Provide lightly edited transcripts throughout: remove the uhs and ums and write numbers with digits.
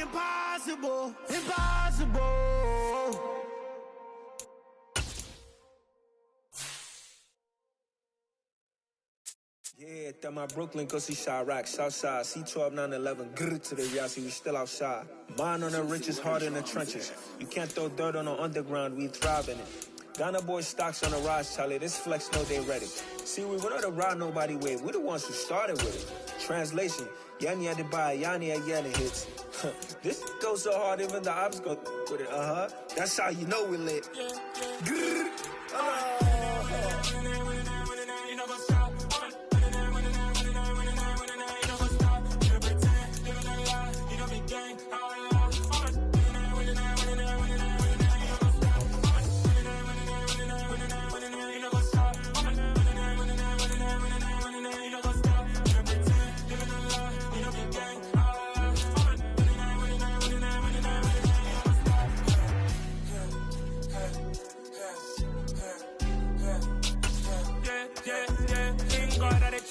impossible, impossible. Yeah, that my Brooklyn, go see Chirac, Southside, C12, 911, grr to the Yassi, we still outside. Mine on the richest, heart in the trenches. You can't throw dirt on the underground, we thrive in it. Ghana boys stocks on the rise, Charlie, this flex know they ready. See, we not a ride nobody wave, we the ones who started with it. Translation, Yanni had to buy, Yanni had Yanni hits. This goes so hard, even the ops go with it, That's how you know we lit. Grr,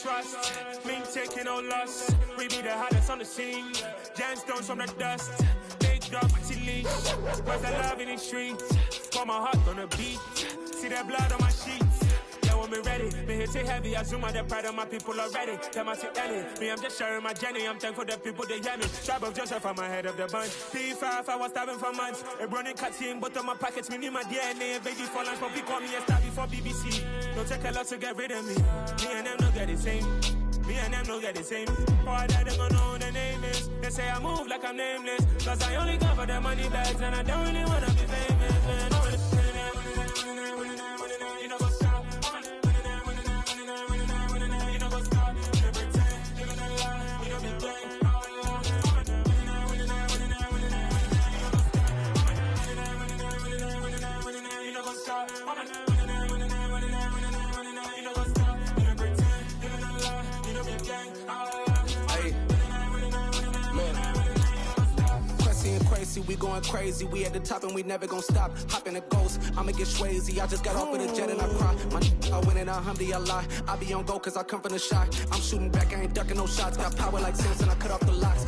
trust, me taking no loss. We be the hottest on the scene. Gemstones from the dust. Big dog, pretty leash. Where's the love in the streets? Pour my heart on the beat. See that blood on my sheets. Yeah, when me ready, me hit it heavy. I zoom out the pride of my people already. Them I see Ellie. Me, I'm just sharing my journey. I'm thankful the people they hear me. Tribe of Joseph, I'm ahead of the bunch. P5, I was starving for months. A running cut in both of my pockets. Me need my DNA. Baby for lunch, but call me a star before BBC. Don't take a lot to get rid of me. Me and them don't get the same. Me and them don't get the same. All that they gonna know who the name is. They say I move like I'm nameless. Cause I only come for the money bags. And I don't really wanna be famous, man. You know what's up? You know what's up? You pretend, living a lie. We don't be playing. You know what's up? We going crazy, we at the top and we never gonna stop. Hop in a ghost, I'ma get swayzy. I just got off with a jet and I cry. I win in a Humvee, I lie. I be on go cause I come from the shot. I'm shooting back, I ain't ducking no shots. Got power like Samson, I cut off the locks.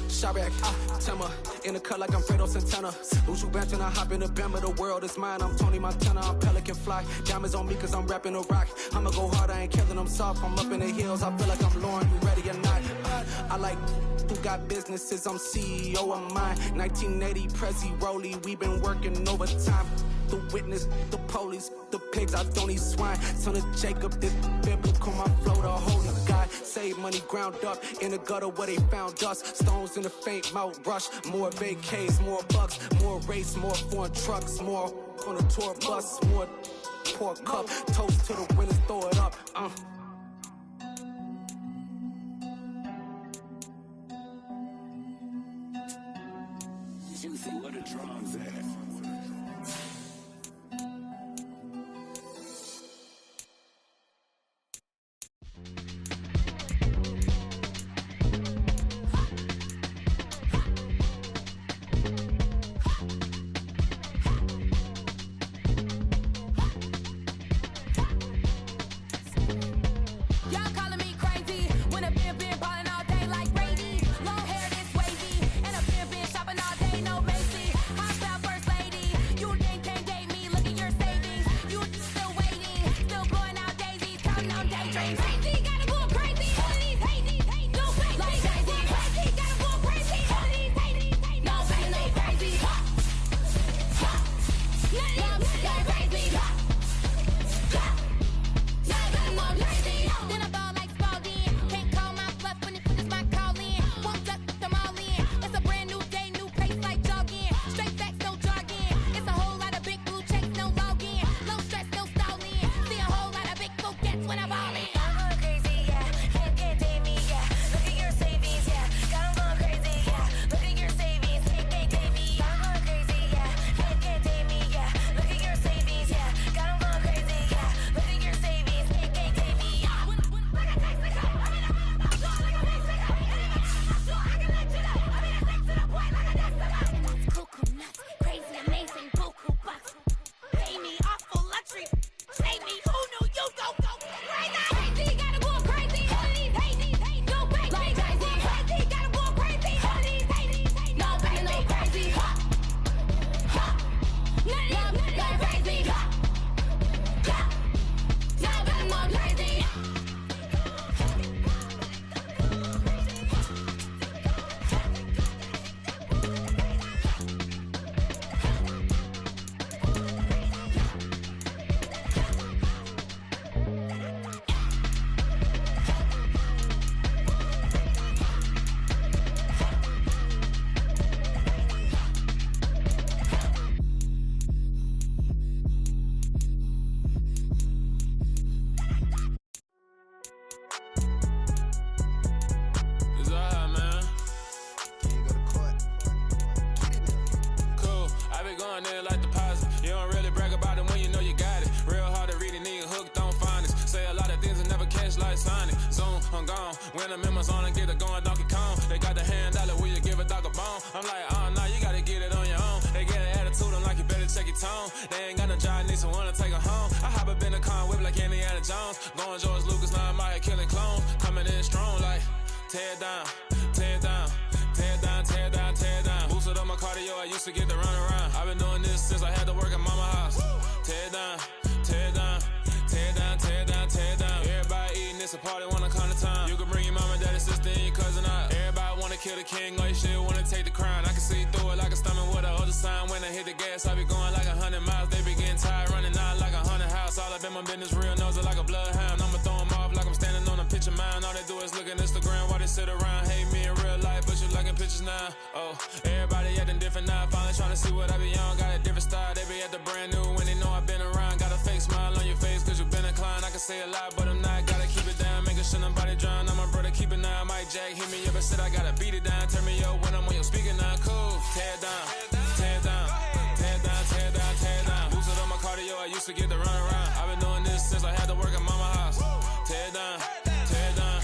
Chirac, Timmer, in the cut like I'm Fredo Santana. Lose you bench and I hop in the Bama, the world is mine. I'm Tony Montana, I'm Pelican Fly. Diamonds on me cause I'm rapping a rock. I'ma go hard, I ain't killing them soft. I'm up in the hills, I feel like I'm Lauren, you ready or not? I like who got businesses, I'm CEO of mine. 1980 Prezi Rolly, we been working overtime. The witness, the police, the pigs, I don't eat swine. Son of Jacob, this biblical, my flow, the holy God. Save money ground up in the gutter where they found us. Stones in the faint mouth rush. More vacays, more bucks, more race, more foreign trucks, more on a tour bus, more pour cup. Toast to the winners, throw it up. Juicy, where the drums at? Shopping all day, no Macy. Hot style first lady. Phantom members on and get it going Donkey Kong. They got the hand dollar, will you give a dog a bone? I'm like, oh, no, you gotta get it on your own. They get an attitude, I'm like, you better check your tone. They ain't got no job, need someone to take her home. I hop up in the car and whip like Indiana Jones. Going George Lucas, now I'm out here killing clones. Coming in strong like, tear it down, tear it down. Tear it down, tear it down, tear it down. Boosted up my cardio, I used to get to run around. I've been doing this since I had to work at mama house. Tear it down, tear it down, tear it down, tear it down, tear it down. Everybody eating, it's a party, wanna come to time. You can bring your mama, daddy, sister, and your cousin out. Everybody wanna kill the king, or you shit wanna take the crown. I can see through it like a stomach with a other sign. When I hit the gas, I be going like 100 miles. They be getting tired, running out like 100 house. All up in my business, real nose it like a bloodhound. I'ma throw them off like I'm standing on a picture mine. All they do is look at Instagram while they sit around, hate me in real life, but you liking pictures now. Oh, everybody acting different now. Finally trying to see what I be on. Got a different style, they be at the brand new when they know I've been around. Got a fake smile on your face cause you been inclined. I can say a lot, but I'm not. Gotta keep it down, making sure nobody drown. I'm my brother, keep it now. Mike Jack hit me up and said I gotta beat it down. Turn me up when I'm on your speaker now. Cool, tear it down, tear it down, tear it down, tear it down, tear it down. Boosted up my cardio, I used to get to run around. I've been doing this since I had to work at mama house. Tear it down, tear it down,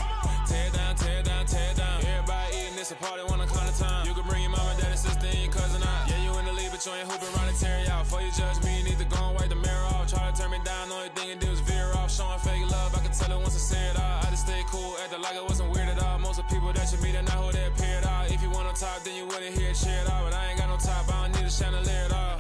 tear it down, tear it down, tear it down. Everybody eating, it's a party, wanna come to time. You can bring your mama, daddy, sister, and your cousin out. Yeah, you in the league, but you ain't hooping around and tear it out. Before you judge me, you need to go and wipe the mirror off. Try to turn me down, only thing you do is veer off. Showing fake love, I can tell it once I say it all. I just stay cool, acting like it wasn't weird at all. Most of the people that you meet are not who they appear at all. If you want on top, then you wouldn't hear it cheer at all. But I ain't got no top, I don't need a chandelier at all.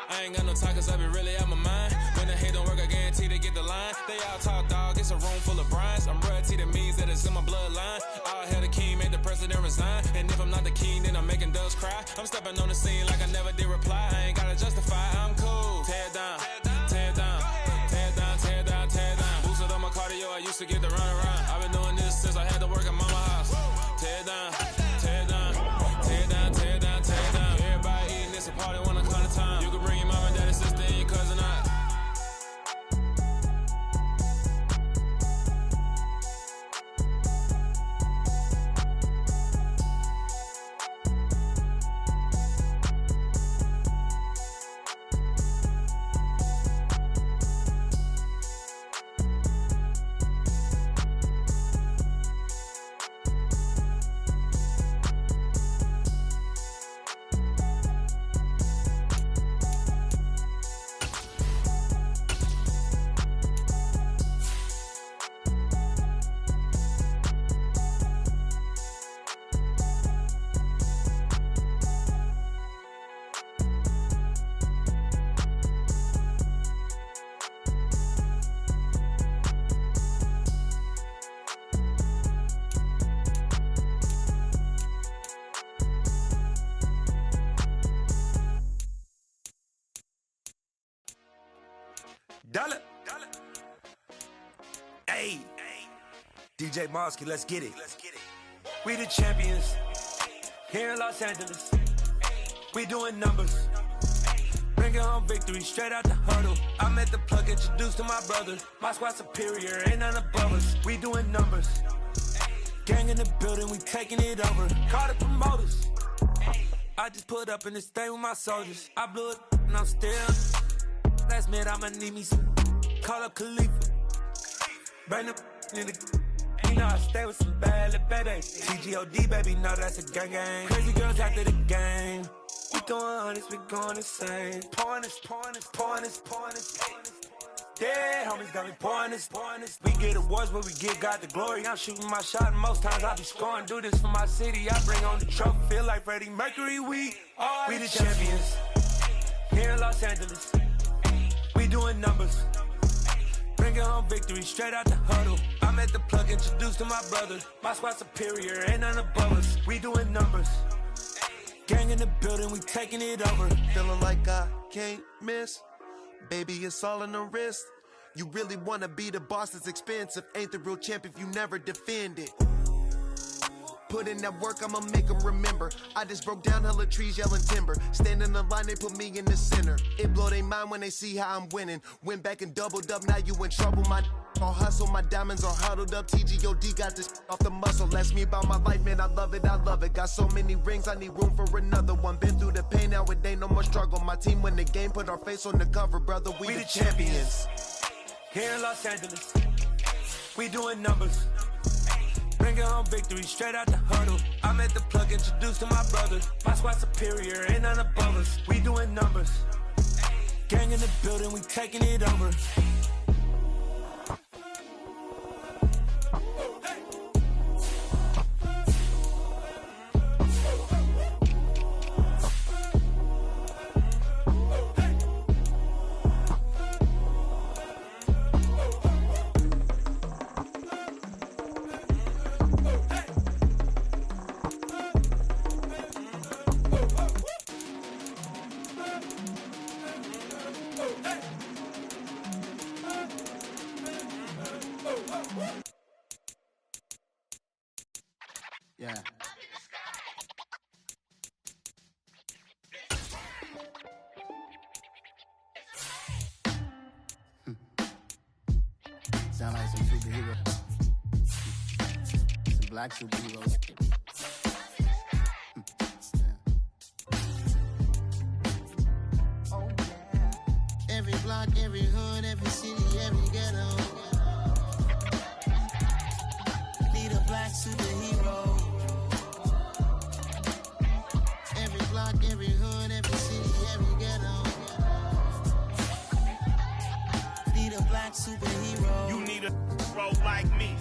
I ain't got no talk cause I be really out my mind. When the hate don't work, I guarantee they get the line. They all talk dog, it's a room full of brines. I'm royalty, that means that it's in my bloodline. All hell the king, made the president resign. And if I'm not the king, then I'm making doves cry. I'm stepping on the scene like I never did reply. I ain't gotta justify, I'm cool. Tear it down, tear it down, tear it down, tear it down, tear it down. Boosted up my cardio, I used to get to run around. I've been doing this since I had to work at mama house. Tear it down, tear it down, tear it down, tear it down, tear it down. Everybody eating, it's a party, wanna come to time. You can bring your mama, daddy, sister, and your cousin out. Dollar. Hey, DJ Mosky, let's get it. We the champions here in Los Angeles. We doing numbers. Bringing home victory straight out the huddle. I'm at the plug, introduced to my brother. My squad superior, ain't none above us. We doing numbers. Gang in the building, we taking it over. Call the promoters. I just put up in this thing with my soldiers. I blew it and I'm still. Last minute, I'ma need me some. Call up Khalifa. Burn the in the. You know I stay with some bad little baby. TGOD, baby, know that's a gang gang. Crazy girls after the game. We going honest, we going insane. Pouring this. Yeah, homies got me pouring this. We get awards, but we give God the glory. I'm shooting my shot, and most times I be scoring. Do this for my city, I bring on the trophy. Feel like Freddie Mercury, we the champions. Here in Los Angeles. We doing numbers. Bringing home victory straight out the huddle. I'm at the plug, introduced to my brother. My squad superior, ain't none above us. We doing numbers. Gang in the building, we taking it over. Feeling like I can't miss. Baby, it's all in the wrist. You really wanna be the boss, it's expensive. Ain't the real champ if you never defend it. Put in that work, I'ma make them remember. I just broke down hella trees, yelling timber. Stand in the line, they put me in the center. It blow they mind when they see how I'm winning. Went back and doubled up, now you in trouble. My all hustle, my diamonds are huddled up. TGOD got this off the muscle. Ask me about my life, man, I love it. Got so many rings, I need room for another one. Been through the pain, now it ain't no more struggle. My team win the game, put our face on the cover, brother. We the champions. Here in Los Angeles, we doing numbers. Bringing home victory straight out the huddle. I'm at the plug, introduced to my brothers. My squad superior, ain't none above us. We doing numbers. Gang in the building, we taking it over. Yeah. Sound like some superheroes. Some black superheroes. Oh, yeah. Every block, every hood, every city, every ghetto. Need a black superhero. Every block, every hood, every city, every ghetto. Need a black superhero. You need a role like me.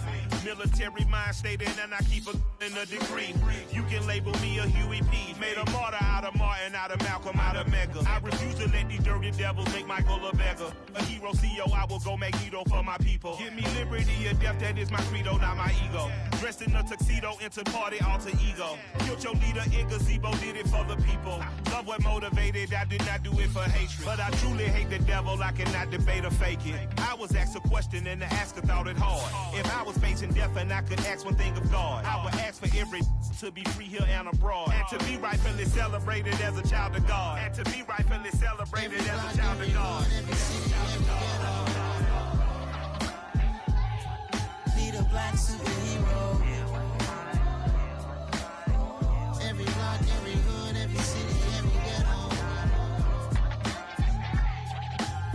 Military mind stated, and I keep in a degree. You can label me a Huey P. Made a martyr out of Martin, out of Malcolm, out of Mega. I refuse to let these dirty devils make Michael a beggar. A hero CEO, I will go Magneto for my people. Give me liberty or death, that is my credo, not my ego. Dressed in a tuxedo, into party, alter ego. Killed your leader in gazebo, did it for the people. Love what motivated, I did not do it for hatred. But I truly hate the devil, I cannot debate or fake it. I was asked a question and the asker thought it hard. If I was facing death and I could ask one thing of God, I would ask for every to be free here and abroad. And to be rightfully celebrated as a child of God. And to be rightfully celebrated as a child of God. Need a black superhero. Every block, every hood, every city, every ghetto.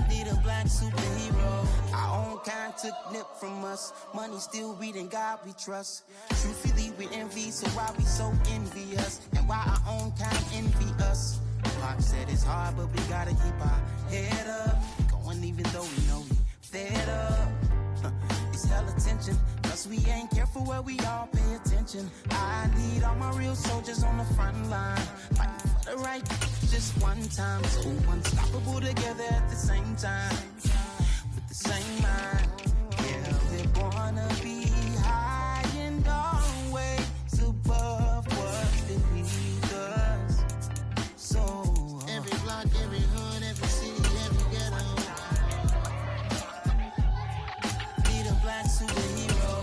Need a black superhero. Our own kind took nip from us. Money still reading God we trust. Truthfully we envy, so why we so envious? And why our own kind envy us? Pac said it's hard, but we gotta keep our head up. Going even though we know we fed up. It's hell attention, cause we ain't careful where we all pay attention. I need all my real soldiers on the front line, fighting for the right just one time. So unstoppable together at the same time, with the same mind. Yeah, we're gonna be high and always above what beneath us. So every block, every hood, every city, every ghetto. Need a black superhero.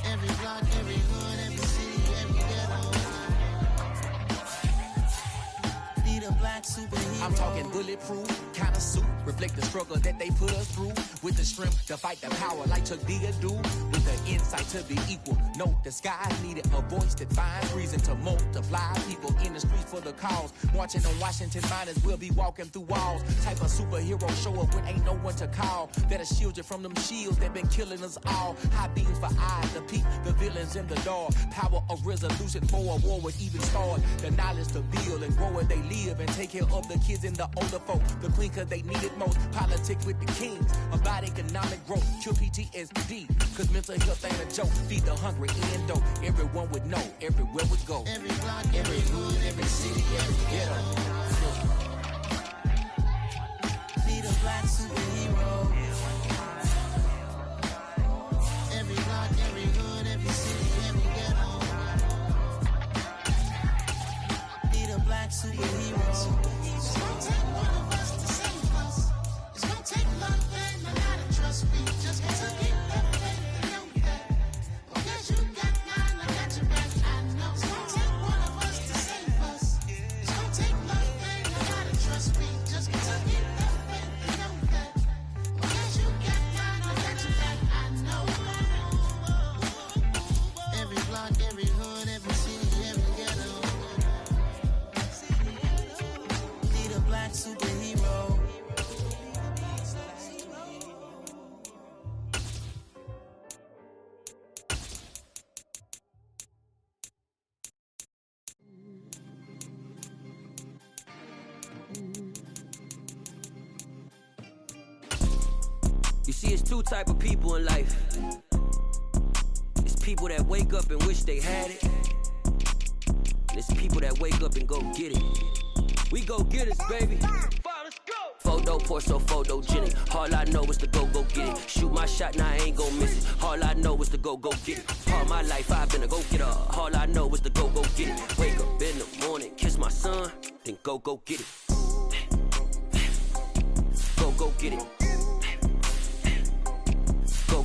Every block, every hood, every city, every ghetto. Need a black superhero. I'm talking bulletproof, kind of suit, reflect the struggle that they put us through. With the strength to fight the power like Chuck D do. With the insight to be equal. Note the sky needed a voice that finds reason to multiply. People in the streets for the cause. Marching on Washington miners will be walking through walls. Type of superhero show up when ain't no one to call. That'll shield you from them shields that been killing us all. High beams for eyes to peep the villains in the dark. Power of resolution for a war would even start. The knowledge to build and grow where they live and take care of the kids and the older folk. The queen cause they need it most. Politics with the kings. About economic growth. Cure PTSD. Cause mental health ain't a joke. Feed the hungry and dope. Everyone would know. Everywhere we go. Every block, every hood, every city, every ghetto. Need a black superhero. Every block, every hood, every city, every ghetto. Need a black superhero. It's gonna take one of us to save us. It's gonna take love and a lot of trust. We just got to keep that faith and know that. Because you got mine, I got your back. I know it's gonna take one of us to save us. It's gonna take love and a lot of See, it's two type of people in life. It's people that wake up and wish they had it. And it's people that wake up and go get it. We go get it, baby. Photo pour so photogenic. All I know is to go get it. Shoot my shot, now I ain't gon' miss it. All I know is to go get it. All my life I've been a go getter. All I know is to go get it. Wake up in the morning, kiss my son, then go get it. Go get it.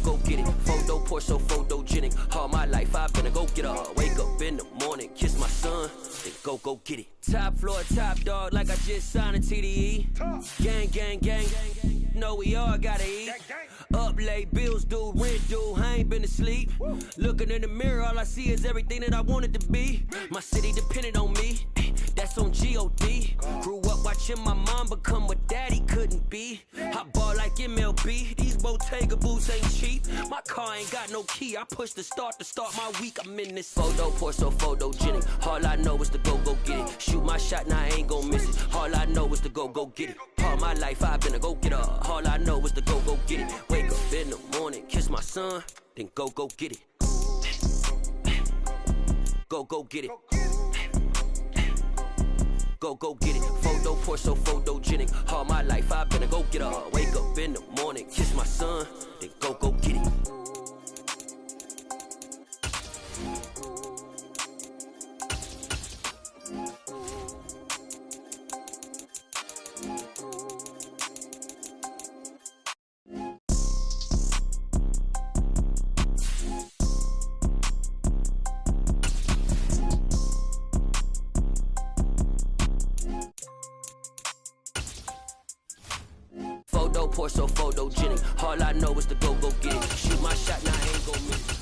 Go get it. Photo pour so photogenic. All my life I've been a go getter. Wake up in the morning, kiss my son, then go get it. Top floor, top dog, like I just signed a TDE. Gang. Know we all gotta eat. Up late, bills due, rent due, I ain't been asleep. Looking in the mirror, all I see is everything that I wanted to be. My city depended on me, that's on G.O.D. Grew up watching my mom become what daddy couldn't be. I ball like MLB, these Bottega boots ain't cheap. My car ain't got no key, I push the start to start my week. I'm in this photo pour so photogenic. All I know is to go get it. Shoot my shot, now I ain't gon' miss it. All I know is to go get it. All my life I've been a go getter. All I know is to go get it. Wake up in the morning, kiss my son, then go get it. Go get it. Go get it. Photo pour so photogenic. All my life I've been a go getter. Wake up in the morning, kiss my son, then go get it. Photo pour so photogenic. All I know is to go get it. Shoot my shot, now I ain't gon' miss it.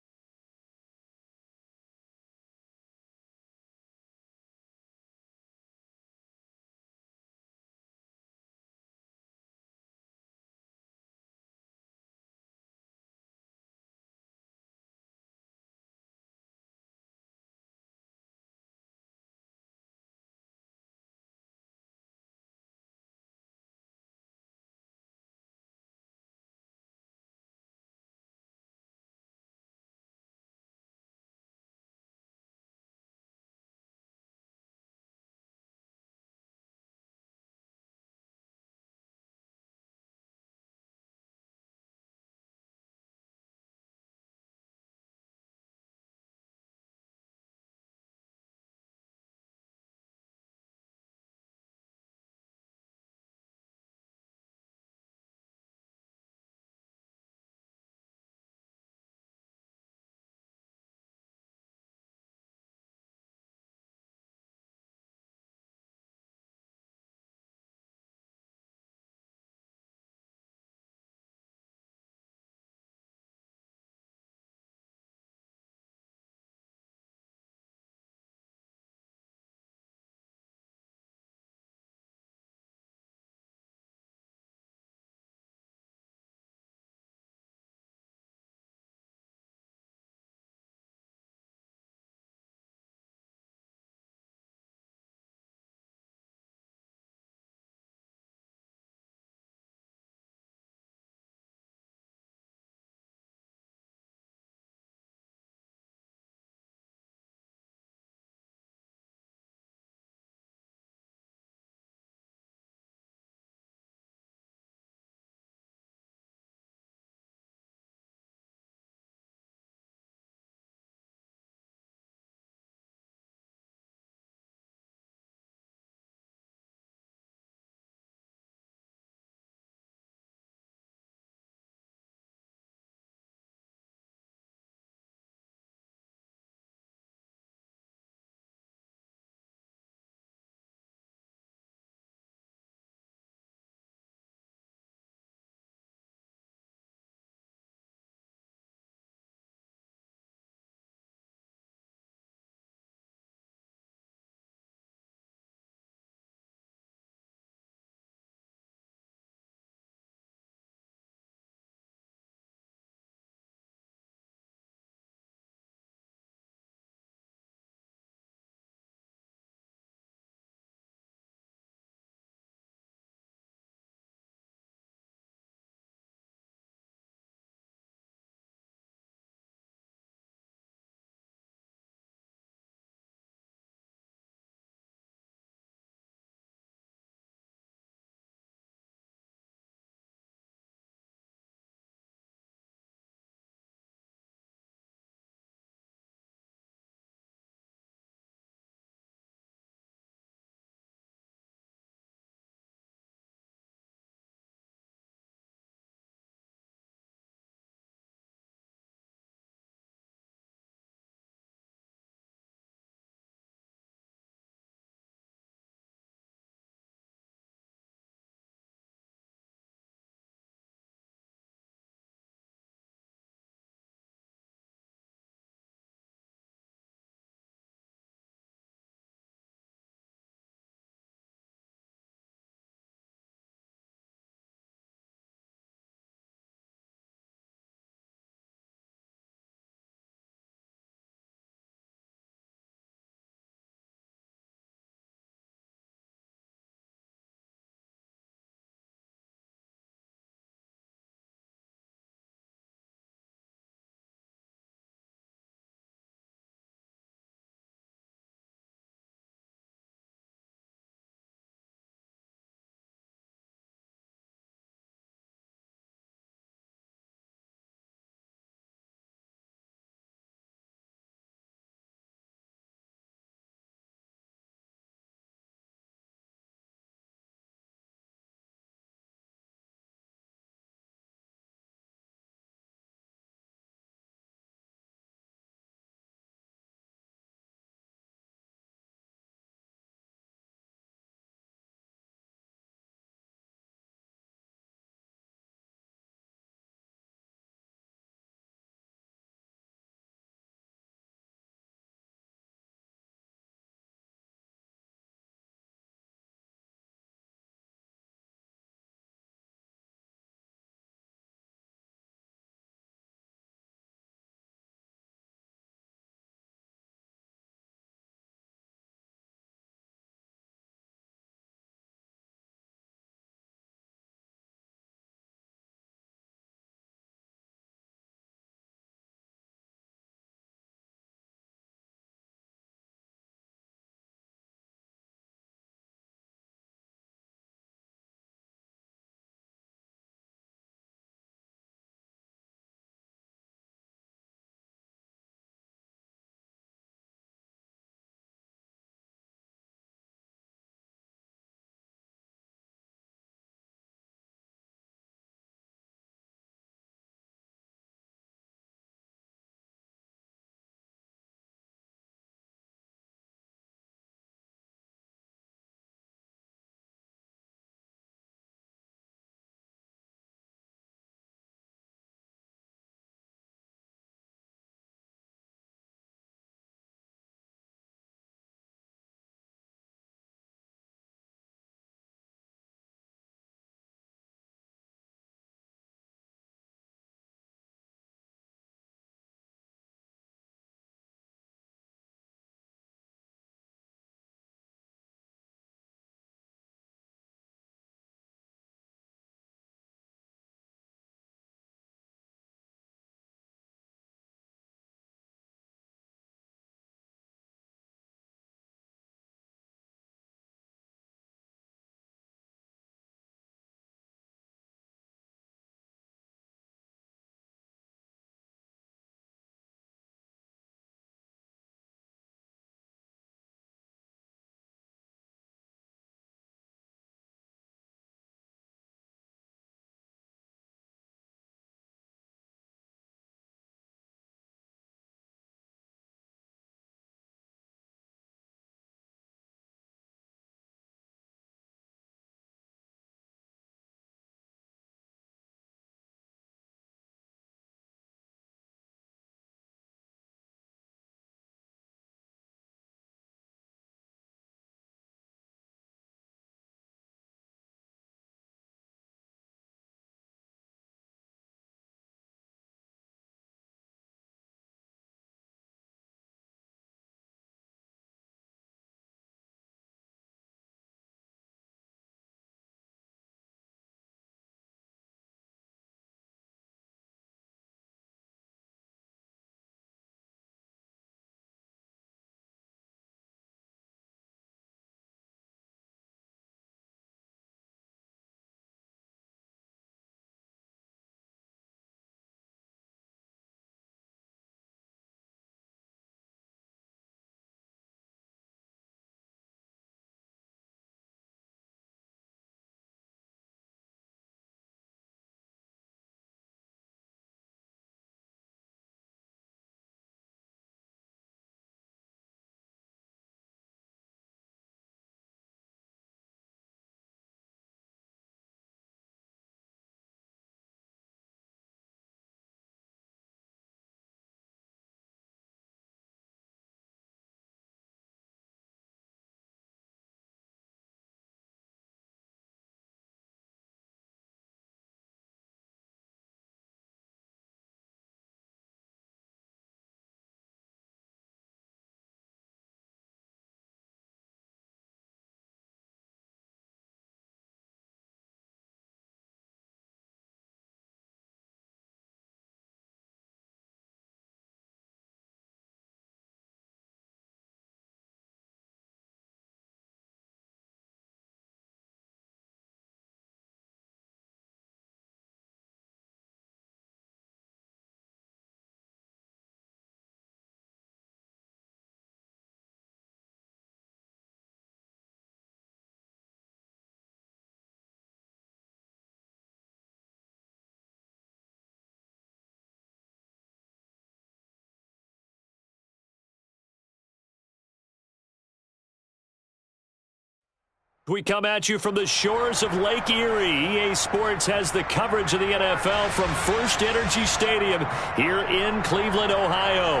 We come at you from the shores of Lake Erie. EA Sports has the coverage of the NFL from First Energy Stadium here in Cleveland, Ohio.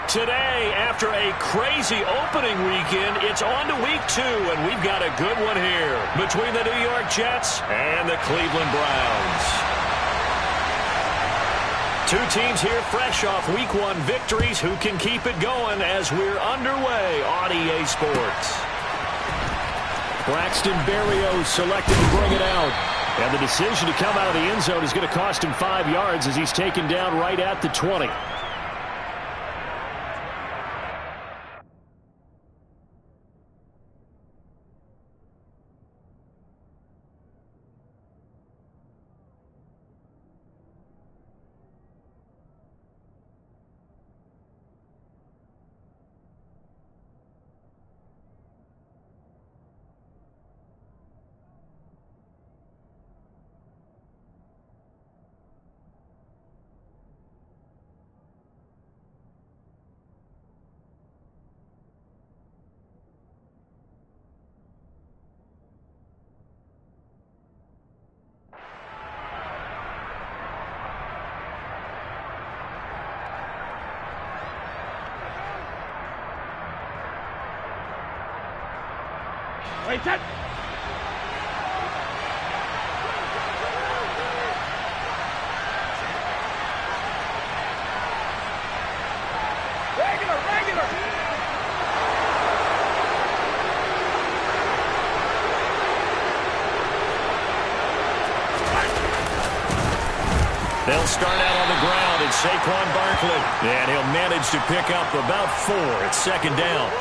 Today, after a crazy opening weekend, it's on to week 2, and we've got a good one here between the New York Jets and the Cleveland Browns. Two teams here fresh off week 1 victories. Who can keep it going as we're underway on EA Sports? Braxton Berrios selected to bring it out. And the decision to come out of the end zone is going to cost him 5 yards as he's taken down right at the 20. Wait, set. Regular. They'll start out on the ground. It's Saquon Barkley. And he'll manage to pick up about 4 at second down.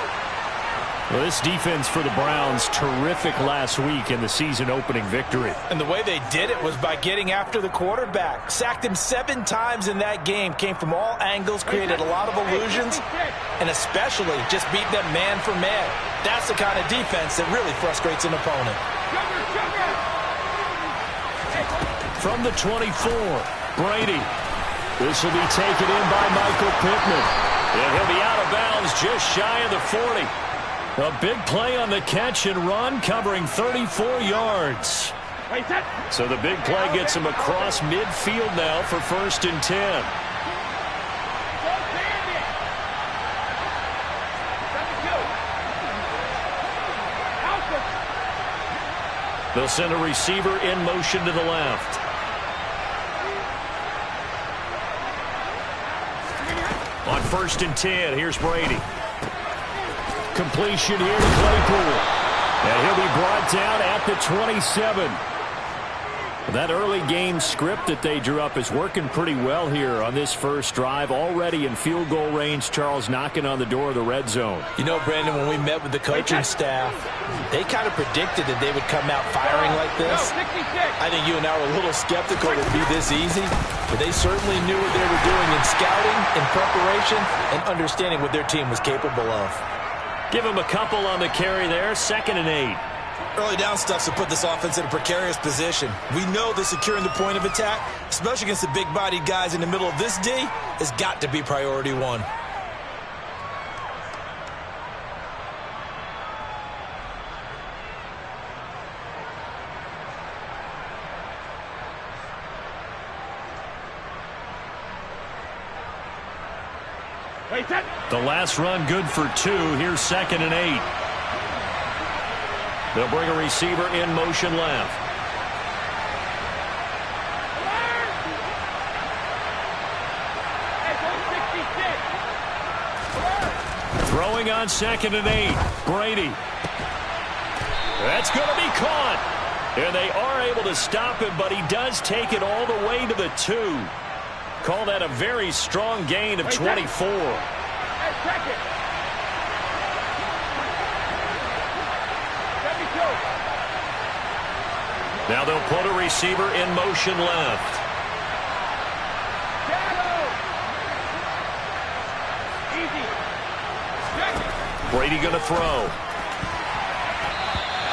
Well, this defense for the Browns, terrific last week in the season-opening victory. And the way they did it was by getting after the quarterback. Sacked him 7 times in that game. Came from all angles, created a lot of illusions, and especially just beat them man for man. That's the kind of defense that really frustrates an opponent. From the 24, Brady. This will be taken in by Michael Pittman. And he'll be out of bounds just shy of the 40. A big play on the catch and run, covering 34 yards. So the big play gets him across midfield now for 1st and 10. They'll send a receiver in motion to the left. On 1st and 10, here's Brady. Completion here to Claypool. And he'll be brought down at the 27. That early game script that they drew up is working pretty well here on this first drive. Already in field goal range, Charles knocking on the door of the red zone. You know, Brandon, when we met with the coaching staff, they kind of predicted that they would come out firing like this. I think you and I were a little skeptical it would be this easy, but they certainly knew what they were doing in scouting, in preparation, and understanding what their team was capable of. Give him a couple on the carry there, 2nd and 8. Early down stuff to put this offense in a precarious position. We know that securing the point of attack, especially against the big-bodied guys in the middle of this D, has got to be priority 1. The last run good for 2. Here's 2nd and 8. They'll bring a receiver in motion left. Throwing on 2nd and 8. Brady. That's going to be caught. And they are able to stop him, but he does take it all the way to the 2. Call that a very strong gain of 24. Now they'll put a receiver in motion left. Brady going to throw.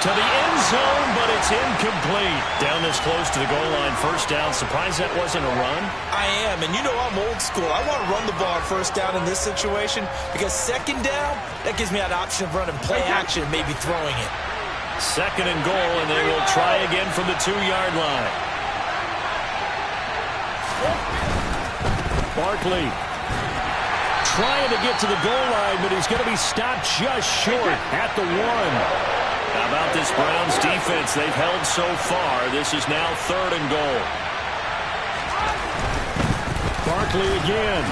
To the end zone, but it's incomplete. Down this close to the goal line, 1st down. Surprised that wasn't a run? I am, and you know I'm old school. I want to run the ball on 1st down in this situation because 2nd down, that gives me an option of running play action, maybe throwing it. 2nd and goal, and they will try again from the 2-yard line. Barkley trying to get to the goal line, but he's going to be stopped just short at the 1. How about this Browns defense? They've held so far. This is now 3rd and goal. Barkley again,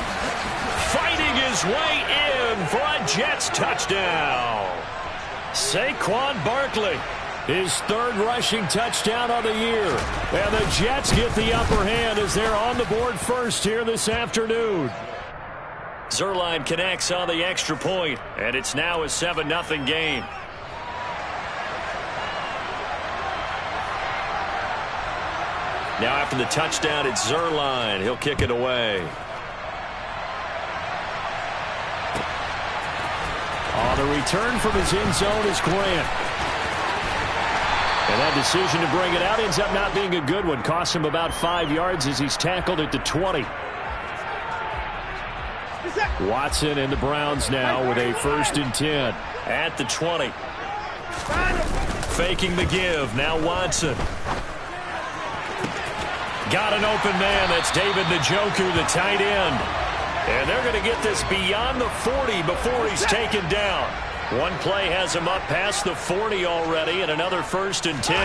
fighting his way in for a Jets touchdown. Saquon Barkley, his 3rd rushing touchdown of the year. And the Jets get the upper hand as they're on the board first here this afternoon. Zuerlein connects on the extra point, and it's now a 7-0 game. Now after the touchdown, it's Zuerlein. He'll kick it away. On the return from his end zone is Grant. And that decision to bring it out ends up not being a good one. Costs him about 5 yards as he's tackled at the 20. Watson and the Browns now with a 1st and 10 at the 20. Faking the give. Now Watson. Got an open man. That's David Njoku, the tight end. And they're going to get this beyond the 40 before he's taken down. One play has him up past the 40 already, and another 1st and 10.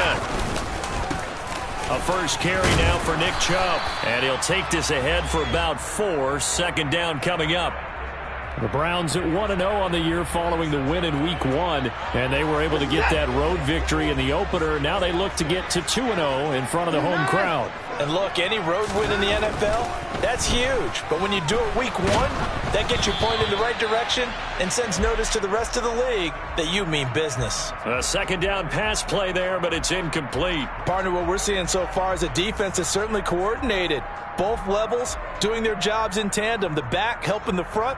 A first carry now for Nick Chubb. And he'll take this ahead for about 4. 2nd down coming up. The Browns at 1-0 on the year following the win in Week 1. And they were able to get that road victory in the opener. Now they look to get to 2-0 in front of the home crowd. And look, any road win in the NFL, that's huge. But when you do it Week 1, that gets you pointed in the right direction and sends notice to the rest of the league that you mean business. A 2nd down pass play there, but it's incomplete. Partner, what we're seeing so far is a defense that's certainly coordinated. Both levels doing their jobs in tandem. The back helping the front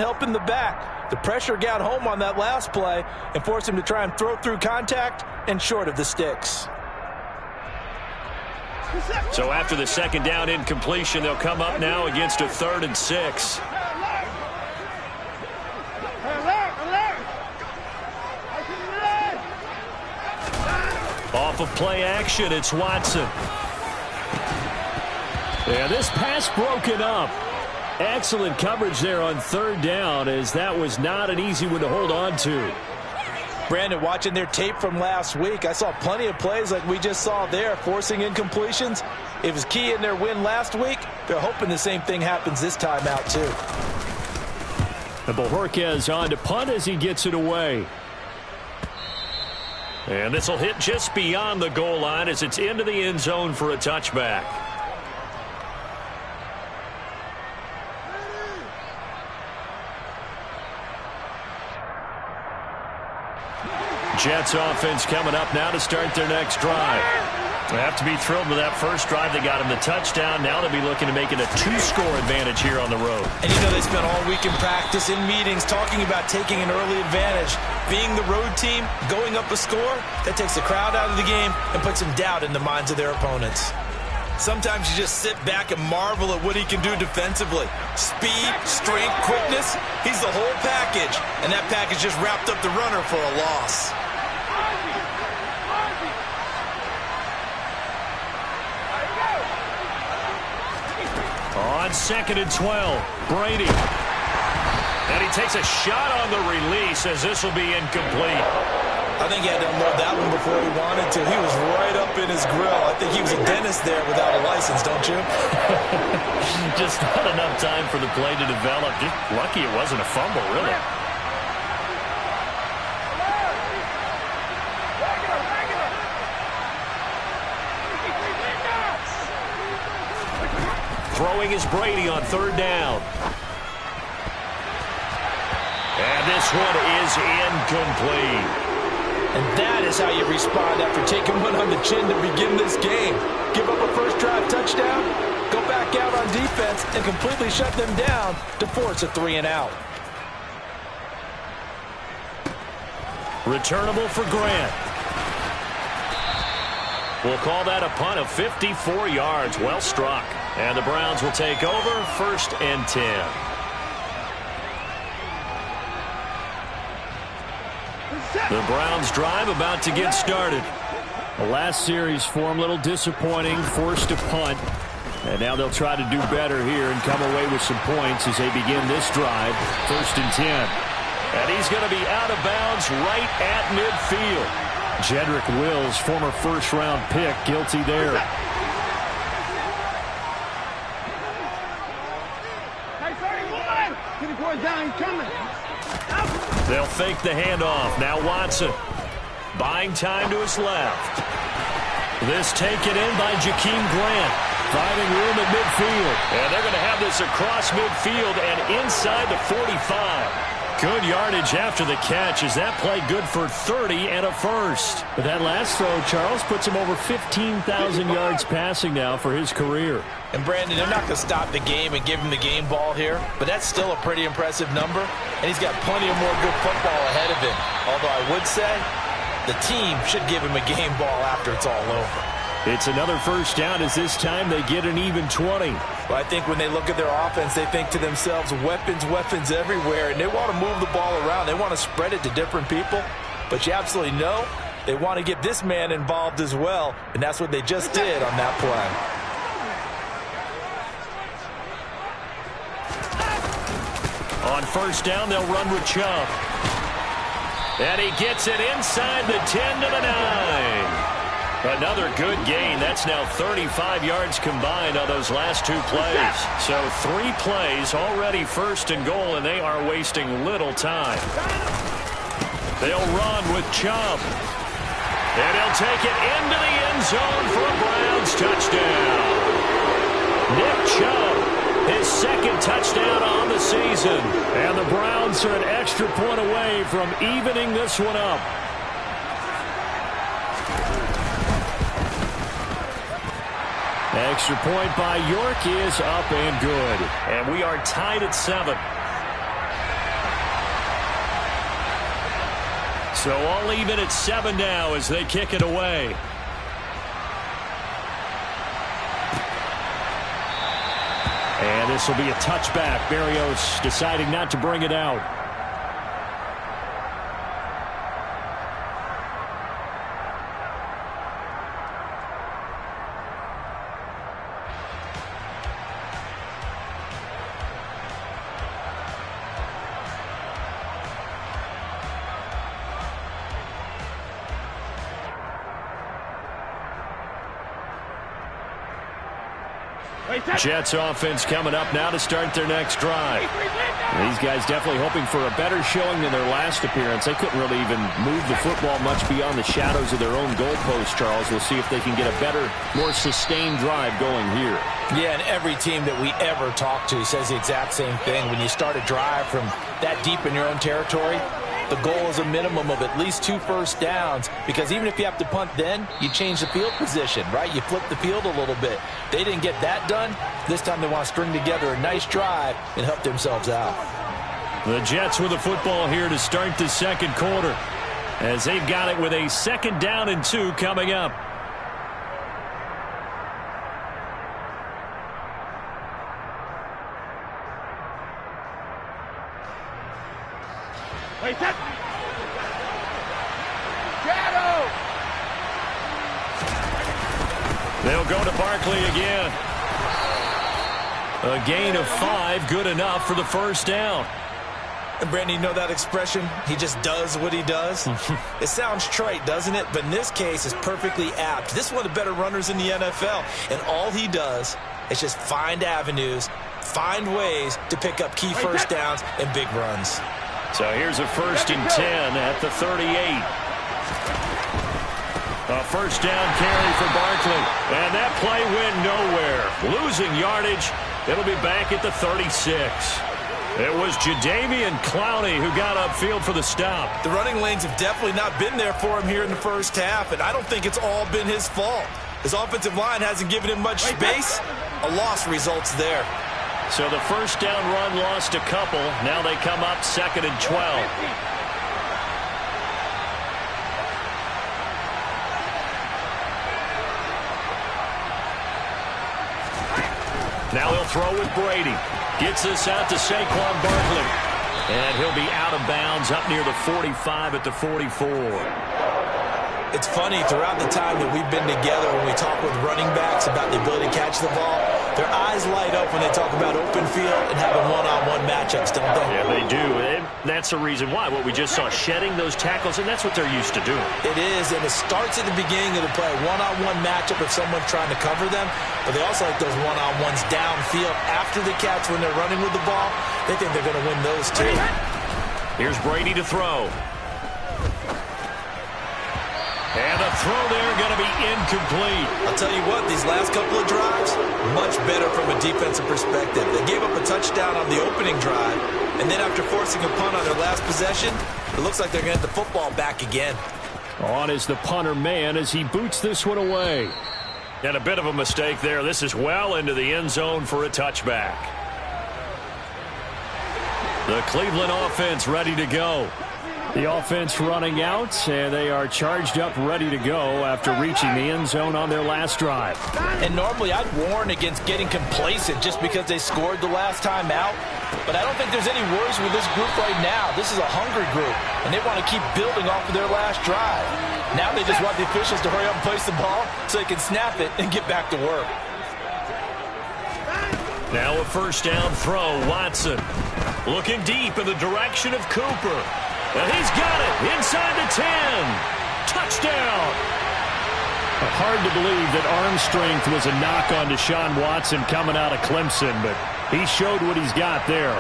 helping the back. The pressure got home on that last play and forced him to try and throw through contact and short of the sticks. So after the 2nd down incompletion, they'll come up now against a 3rd and 6. Off of play action, it's Watson. And this pass broken up. Excellent coverage there on 3rd down, as that was not an easy one to hold on to. Brandon, watching their tape from last week, I saw plenty of plays like we just saw there, forcing incompletions. It was key in their win last week. They're hoping the same thing happens this time out, too. And Bojorquez on to punt as he gets it away. And this will hit just beyond the goal line as it's into the end zone for a touchback. Jets offense coming up now to start their next drive. They have to be thrilled with that first drive. They got him the touchdown. Now they'll be looking to make it a 2-score advantage here on the road. And you know they spent all week in practice, in meetings, talking about taking an early advantage. Being the road team, going up a score, that takes the crowd out of the game and puts some doubt in the minds of their opponents. Sometimes you just sit back and marvel at what he can do defensively. Speed, strength, quickness, he's the whole package. And that package just wrapped up the runner for a loss. On 2nd and 12, Brady. And he takes a shot on the release as this will be incomplete. I think he had to unload that one before he wanted to. He was right up in his grill. I think he was a dentist there without a license, don't you? Just not enough time for the play to develop. Just lucky it wasn't a fumble, really. Throwing is Brady on 3rd down. And this one is incomplete. And that is how you respond after taking one on the chin to begin this game. Give up a first drive touchdown, go back out on defense, and completely shut them down to force a 3-and-out. Returnable for Grant. We'll call that a punt of 54 yards. Well struck. And the Browns will take over 1st and 10. Set. The Browns drive about to get started. The last series for them, a little disappointing, forced to punt. And now they'll try to do better here and come away with some points as they begin this drive. 1st and 10. And he's going to be out of bounds right at midfield. Jedrick Wills, former first-round pick, guilty there. They'll fake the handoff. Now Watson. Buying time to his left. This taken in by Jakeem Grant. Finding room at midfield. And they're going to have this across midfield and inside the 45. Good yardage after the catch. Is that play good for 30 and a first? But that last throw, Charles, puts him over 15,000 yards passing now for his career. And Brandon, they're not going to stop the game and give him the game ball here, but that's still a pretty impressive number, and he's got plenty of more good football ahead of him. Although I would say the team should give him a game ball after it's all over. It's another first down as this time they get an even 20. Well, I think when they look at their offense, they think to themselves, weapons, weapons everywhere, and they want to move the ball around. They want to spread it to different people, but you absolutely know they want to get this man involved as well, and that's what they just did on that play. On first down, they'll run with Chubb. And he gets it inside the 10 to the 9. Another good gain. That's now 35 yards combined on those last 2 plays. So 3 plays already 1st and goal, and they are wasting little time. They'll run with Chubb. And he'll take it into the end zone for a Browns touchdown. Nick Chubb, his 2nd touchdown on the season. And the Browns are an extra point away from evening this one up. Extra point by York is up and good. And we are tied at 7. So all even at 7 now as they kick it away. And this will be a touchback. Berrios deciding not to bring it out. Jets offense coming up now to start their next drive. These guys definitely hoping for a better showing than their last appearance. They couldn't really even move the football much beyond the shadows of their own goalpost, Charles. We'll see if they can get a better, more sustained drive going here. Yeah, and every team that we ever talk to says the exact same thing. When you start a drive from that deep in your own territory, the goal is a minimum of at least 2 first downs, because even if you have to punt then, you change the field position, right? You flip the field a little bit. They didn't get that done. This time they want to string together a nice drive and help themselves out. The Jets with the football here to start the 2nd quarter, as they've got it with a 2nd down and 2 coming up. They'll go to Barkley again. A gain of 5, good enough for the first down. And Brandon, you know that expression? He just does what he does. It sounds trite, doesn't it? But in this case, it's perfectly apt. This is one of the better runners in the NFL. And all he does is just find avenues, find ways to pick up key first downs and big runs. So here's a 1st and 10 at the 38. A first down carry for Barkley. And that play went nowhere. Losing yardage. It'll be back at the 36. It was Jadeveon Clowney who got upfield for the stop. The running lanes have definitely not been there for him here in the first half, and I don't think it's all been his fault. His offensive line hasn't given him much space. A loss results there. So the first down run lost a couple. Now they come up 2nd and 12. Now he'll throw with Brady. Gets this out to Saquon Barkley. And he'll be out of bounds up near the 45 at the 44. It's funny, throughout the time that we've been together, when we talk with running backs about the ability to catch the ball, their eyes light up when they talk about open field and having one-on-one matchups, don't they? Yeah, they do. And that's the reason why. What we just saw, shedding those tackles, and that's what they're used to doing. It is, and it starts at the beginning of the play. One-on-one matchup if someone's trying to cover them, but they also like those one-on-ones downfield after the catch when they're running with the ball. They think they're going to win those too. Here's Brady to throw. And the throw there going to be incomplete. I'll tell you what, these last couple of drives, much better from a defensive perspective. They gave up a touchdown on the opening drive, and then after forcing a punt on their last possession, it looks like they're going to get the football back again. On is the punter man as he boots this one away. And a bit of a mistake there. This is well into the end zone for a touchback. The Cleveland offense ready to go. The offense running out, and they are charged up, ready to go after reaching the end zone on their last drive. And normally I'd warn against getting complacent just because they scored the last time out. But I don't think there's any worries with this group right now. This is a hungry group, and they want to keep building off of their last drive. Now they just want the officials to hurry up and place the ball so they can snap it and get back to work. Now a first down throw, Watson. Looking deep in the direction of Cooper. And he's got it inside the 10. Touchdown. Hard to believe that arm strength was a knock on Deshaun Watson coming out of Clemson, but he showed what he's got there.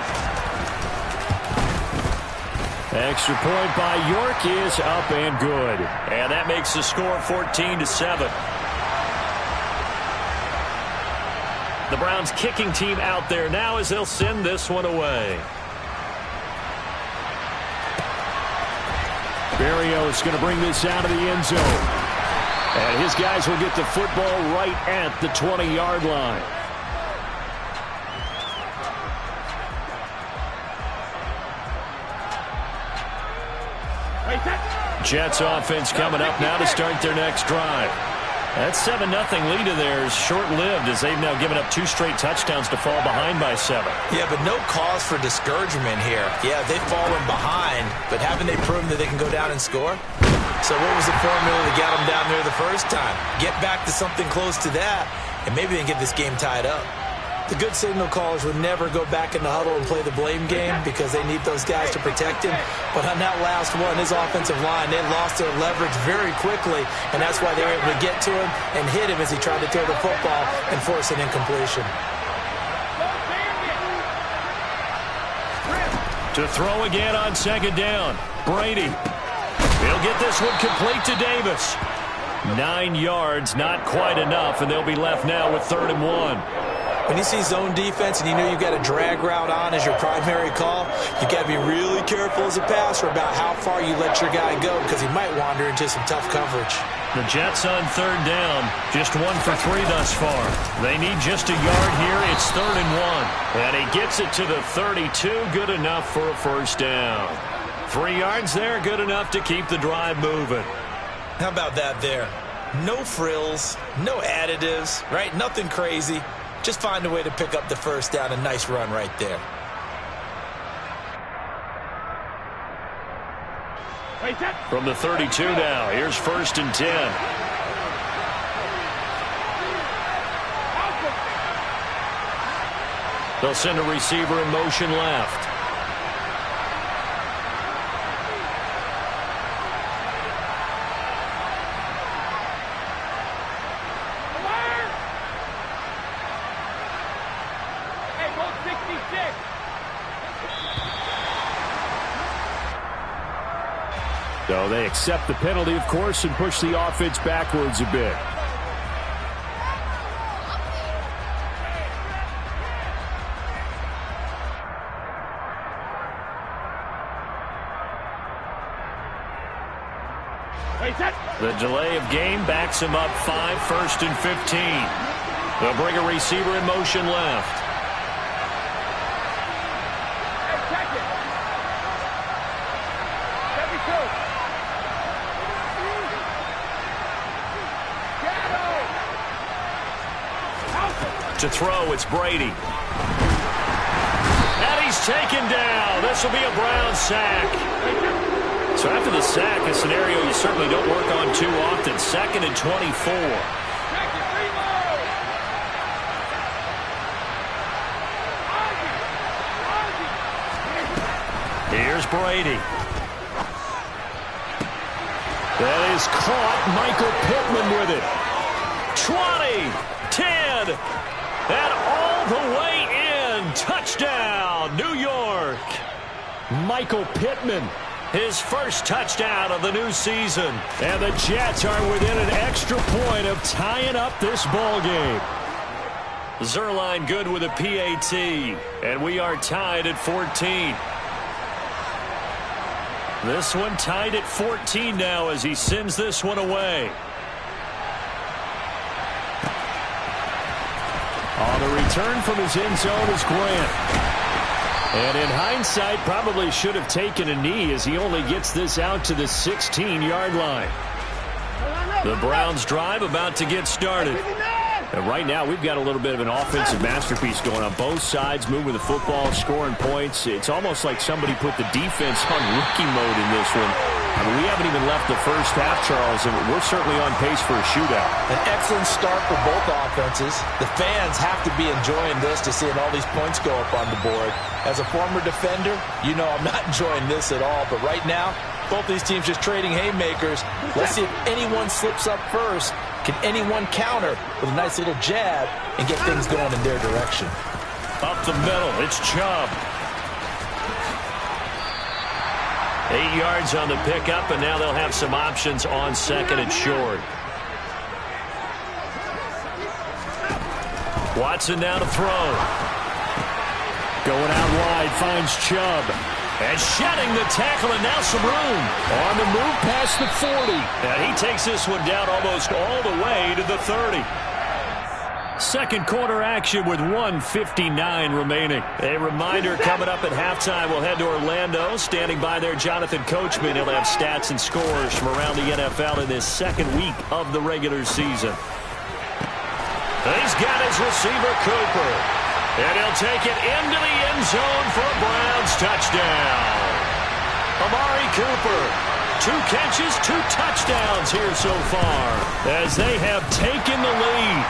Extra point by York is up and good. And that makes the score 14-7. The Browns kicking team out there now as they'll send this one away. Berrios going to bring this out of the end zone. And his guys will get the football right at the 20-yard line. Jets offense coming up now to start their next drive. That 7-0 lead of theirs short-lived as they've now given up 2 straight touchdowns to fall behind by 7. Yeah, but no cause for discouragement here. Yeah, they've fallen behind, but haven't they proven that they can go down and score? So what was the formula that got them down there the first time? Get back to something close to that, and maybe they can get this game tied up. The good signal callers would never go back in the huddle and play the blame game because they need those guys to protect him. But on that last one, his offensive line, they lost their leverage very quickly, and that's why they were able to get to him and hit him as he tried to throw the football and force an incompletion. To throw again on second down, Brady. He'll get this one complete to Davis. 9 yards, not quite enough, and they'll be left now with 3rd and 1. When you see zone defense and you know you've got a drag route on as your primary call, you've got to be really careful as a passer about how far you let your guy go because he might wander into some tough coverage. The Jets on 3rd down, just 1 for 3 thus far. They need just a yard here. It's 3rd and 1. And he gets it to the 32, good enough for a first down. 3 yards there, good enough to keep the drive moving. How about that there? No frills, no additives, right? Nothing crazy. Just find a way to pick up the first down. A nice run right there. From the 32 now, here's 1st and 10. They'll send a receiver in motion left. So they accept the penalty, of course, and push the offense backwards a bit. The delay of game backs him up 5, 1st and 15. They'll bring a receiver in motion left. To throw, it's Brady. And he he's taken down. This will be a Brown sack. So after the sack, a scenario you certainly don't work on too often. 2nd and 24. Here's Brady. That is caught. Michael Pittman with it. 20, 10, and all the way in. Touchdown, New York. Michael Pittman, his first touchdown of the new season. And the Jets are within an extra point of tying up this ball game. Zuerlein good with a PAT, and we are tied at 14. This one tied at 14 now as he sends this one away. On the return from his end zone is Grant. And in hindsight, probably should have taken a knee as he only gets this out to the 16-yard line. The Browns drive about to get started. And right now, we've got a little bit of an offensive masterpiece going on. Both sides moving the football, scoring points. It's almost like somebody put the defense on rookie mode in this one. I mean, we haven't even left the first half, Charles, and we're certainly on pace for a shootout. An excellent start for both offenses. The fans have to be enjoying this to seeing all these points go up on the board. As a former defender, you know I'm not enjoying this at all. But right now, both these teams just trading haymakers. Let's see if anyone slips up first. Can anyone counter with a nice little jab and get things going in their direction? Up the middle, it's Chubb. 8 yards on the pickup, and now they'll have some options on 2nd and short. Watson now to throw. Going out wide, finds Chubb. And shedding the tackle, and now some room. On the move past the 40. And he takes this one down almost all the way to the 30. Second quarter action with 1:59 remaining. A reminder coming up at halftime, we'll head to Orlando. Standing by there, Jonathan Coachman. He'll have stats and scores from around the NFL in this second week of the regular season. He's got his receiver, Cooper. And he'll take it into the end zone for a Browns touchdown. Amari Cooper, 2 catches, 2 touchdowns here so far as they have taken the lead.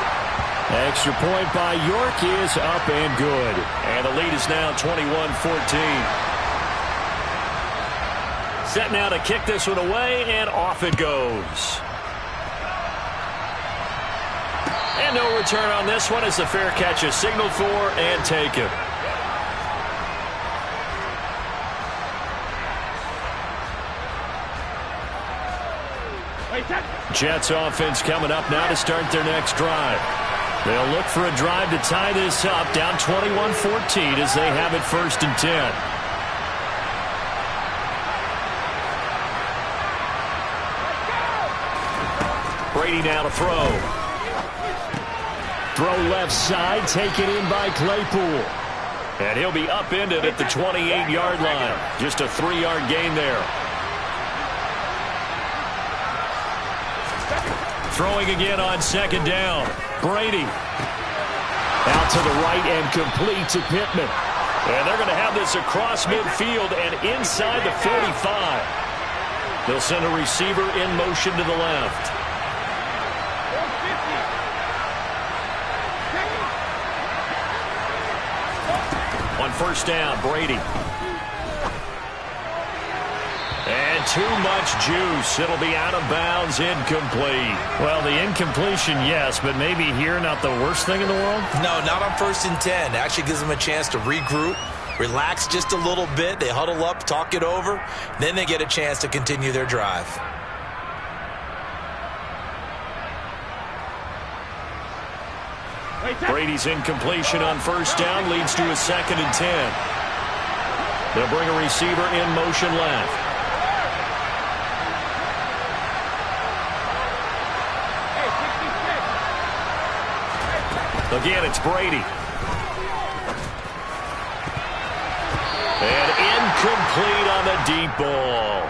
Extra point by York is up and good. And the lead is now 21-14. Set now to kick this one away, and off it goes. And no return on this one as the fair catch is signaled for and taken. Jets offense coming up now to start their next drive. They'll look for a drive to tie this up, down 21-14 as they have it 1st and 10. Brady now to throw. Throw left side, taken in by Claypool. And he'll be upended at the 28-yard line. Just a 3-yard gain there. Throwing again on 2nd down. Brady. Out to the right and complete to Pittman. And they're going to have this across midfield and inside the 45. They'll send a receiver in motion to the left. On 1st down, Brady. And too much juice. It'll be out of bounds, incomplete. Well, the incompletion, yes, but maybe here not the worst thing in the world? No, not on 1st and 10. Actually gives them a chance to regroup, relax just a little bit. They huddle up, talk it over. Then they get a chance to continue their drive. Brady's incompletion on 1st down leads to a 2nd and 10. They'll bring a receiver in motion left. Again, it's Brady. And incomplete on the deep ball.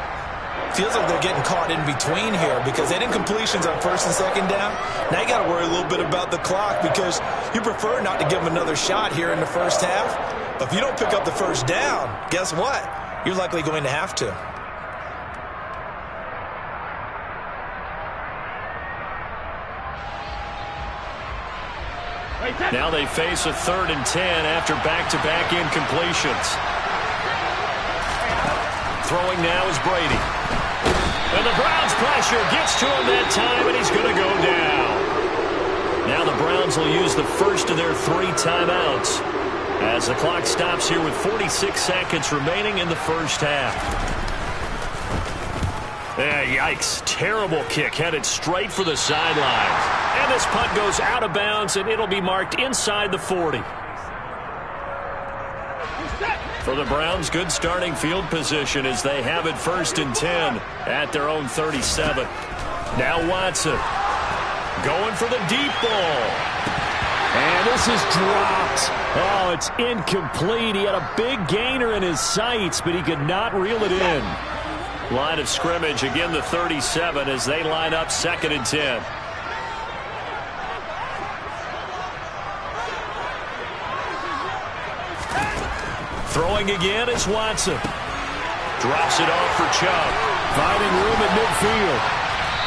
Feels like they're getting caught in between here because they did incompletions on 1st and 2nd down. Now you got to worry a little bit about the clock because you prefer not to give them another shot here in the 1st half. If you don't pick up the first down, guess what? You're likely going to have to. Now they face a 3rd and 10 after back-to-back incompletions. Throwing now is Brady. And the Browns pressure gets to him that time, and he's going to go down. Now the Browns will use the first of their 3 timeouts as the clock stops here with 46 seconds remaining in the first half. Yikes. Terrible kick headed straight for the sideline. And this punt goes out of bounds, and it'll be marked inside the 40. For the Browns, good starting field position as they have it 1st and 10 at their own 37. Now Watson going for the deep ball. And this is dropped. Oh, it's incomplete. He had a big gainer in his sights, but he could not reel it in. Line of scrimmage, again the 37 as they line up 2nd and 10. Throwing again is Watson. Drops it off for Chubb. Finding room at midfield.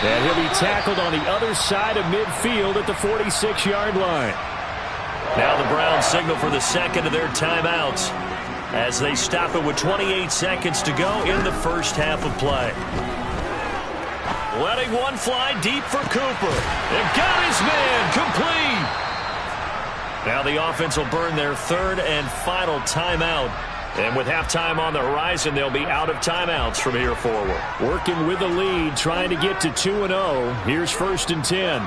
And he'll be tackled on the other side of midfield at the 46-yard line. Now the Browns signal for the 2nd of their timeouts as they stop it with 28 seconds to go in the first half of play. Letting one fly deep for Cooper. And got his man complete. Now the offense will burn their 3rd and final timeout. And with halftime on the horizon, they'll be out of timeouts from here forward. Working with the lead, trying to get to 2-0. Here's 1st and 10.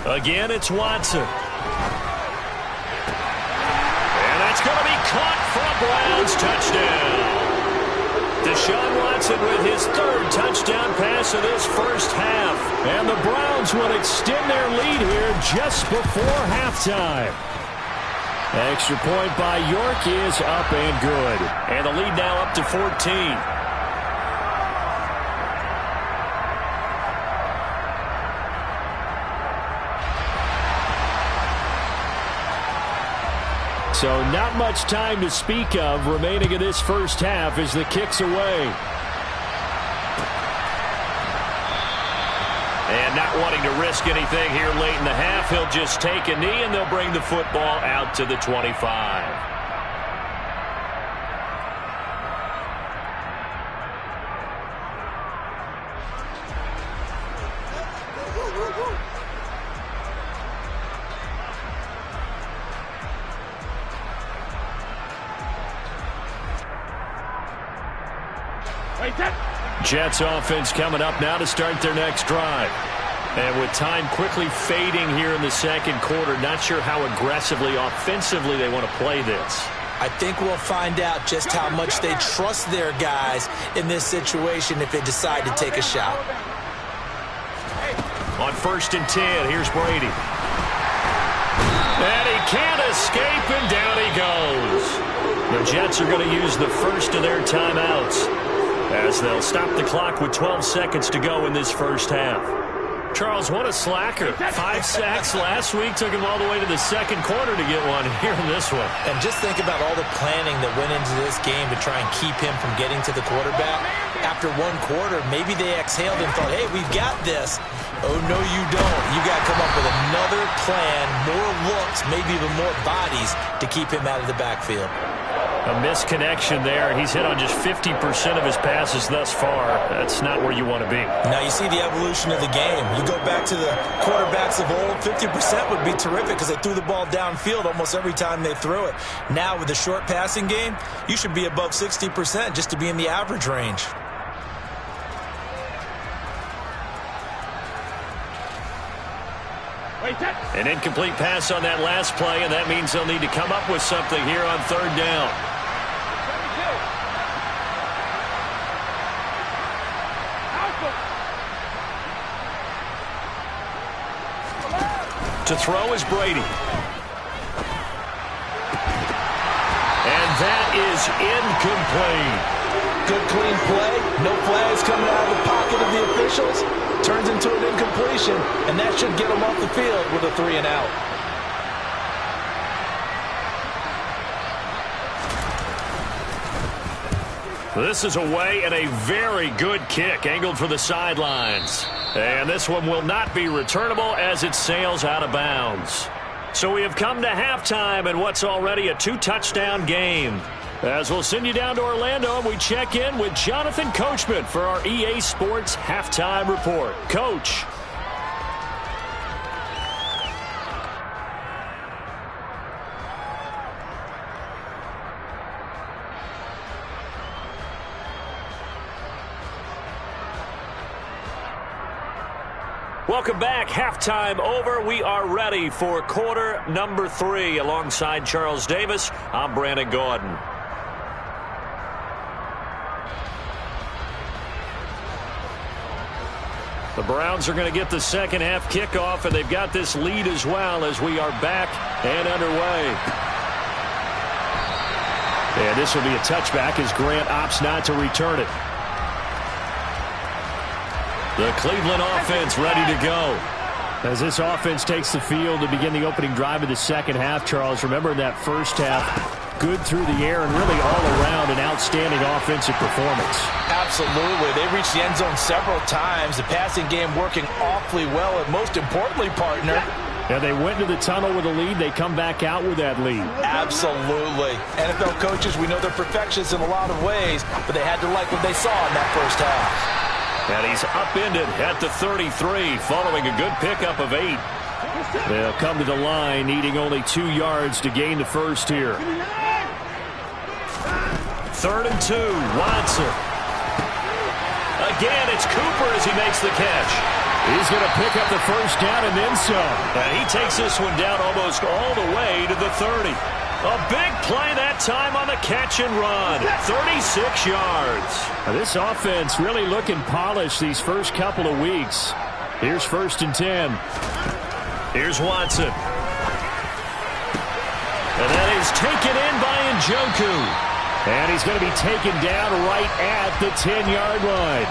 Again, it's Watson. And that's going to be caught for a Browns touchdown. Deshaun Watson with his 3rd touchdown pass of this first half. And the Browns will extend their lead here just before halftime. Extra point by York is up and good. And the lead now up to 14. So not much time to speak of remaining in this first half as the kick's away. And not wanting to risk anything here late in the half, he'll just take a knee and they'll bring the football out to the 25. Jets offense coming up now to start their next drive. And with time quickly fading here in the second quarter, not sure how aggressively, offensively they want to play this. I think we'll find out just how much they trust their guys in this situation if they decide to take a shot. On 1st and 10, here's Brady. And he can't escape, and down he goes. The Jets are going to use the first of their timeouts as they'll stop the clock with 12 seconds to go in this first half. Charles, what a slacker. 5 sacks last week, took him all the way to the second quarter to get one here in this one. And just think about all the planning that went into this game to try and keep him from getting to the quarterback. After one quarter, maybe they exhaled and thought, hey, we've got this. Oh, no, you don't. You got to come up with another plan, more looks, maybe even more bodies to keep him out of the backfield. A misconnection there. He's hit on just 50% of his passes thus far. That's not where you want to be. Now you see the evolution of the game. You go back to the quarterbacks of old, 50% would be terrific because they threw the ball downfield almost every time they threw it. Now with the short passing game, you should be above 60% just to be in the average range. An incomplete pass on that last play, and that means they'll need to come up with something here on 3rd down. To throw is Brady. And that is incomplete. Good clean play. No flags coming out of the pocket of the officials. Turns into an incompletion, and that should get them off the field with a 3 and out. This is away and a very good kick angled for the sidelines. And this one will not be returnable as it sails out of bounds. So we have come to halftime in what's already a 2-touchdown game. As we'll send you down to Orlando, and we check in with Jonathan Coachman for our EA Sports Halftime Report. Coach. Welcome back. Halftime over. We are ready for quarter number 3. Alongside Charles Davis, I'm Brandon Gaudin. The Browns are going to get the second half kickoff, and they've got this lead as well as we are back and underway. And this will be a touchback as Grant opts not to return it. The Cleveland offense ready to go. As this offense takes the field to begin the opening drive of the second half, Charles, remember in that first half, good through the air and really all around an outstanding offensive performance. Absolutely. They reached the end zone several times. The passing game working awfully well, and most importantly, partner, yeah, they went to the tunnel with a lead. They come back out with that lead. Absolutely. NFL coaches, we know they're perfectionists in a lot of ways, but they had to like what they saw in that first half. And he's upended at the 33 following a good pickup of 8. They'll come to the line needing only 2 yards to gain the first here. 3rd and 2, Watson. Again, it's Cooper as he makes the catch. He's going to pick up the first down and then some. And he takes this one down almost all the way to the 30. A big play that time on the catch and run. 36 yards. Now this offense really looking polished these first couple of weeks. Here's 1st and 10. Here's Watson. And that is taken in by Njoku. And he's going to be taken down right at the 10-yard line.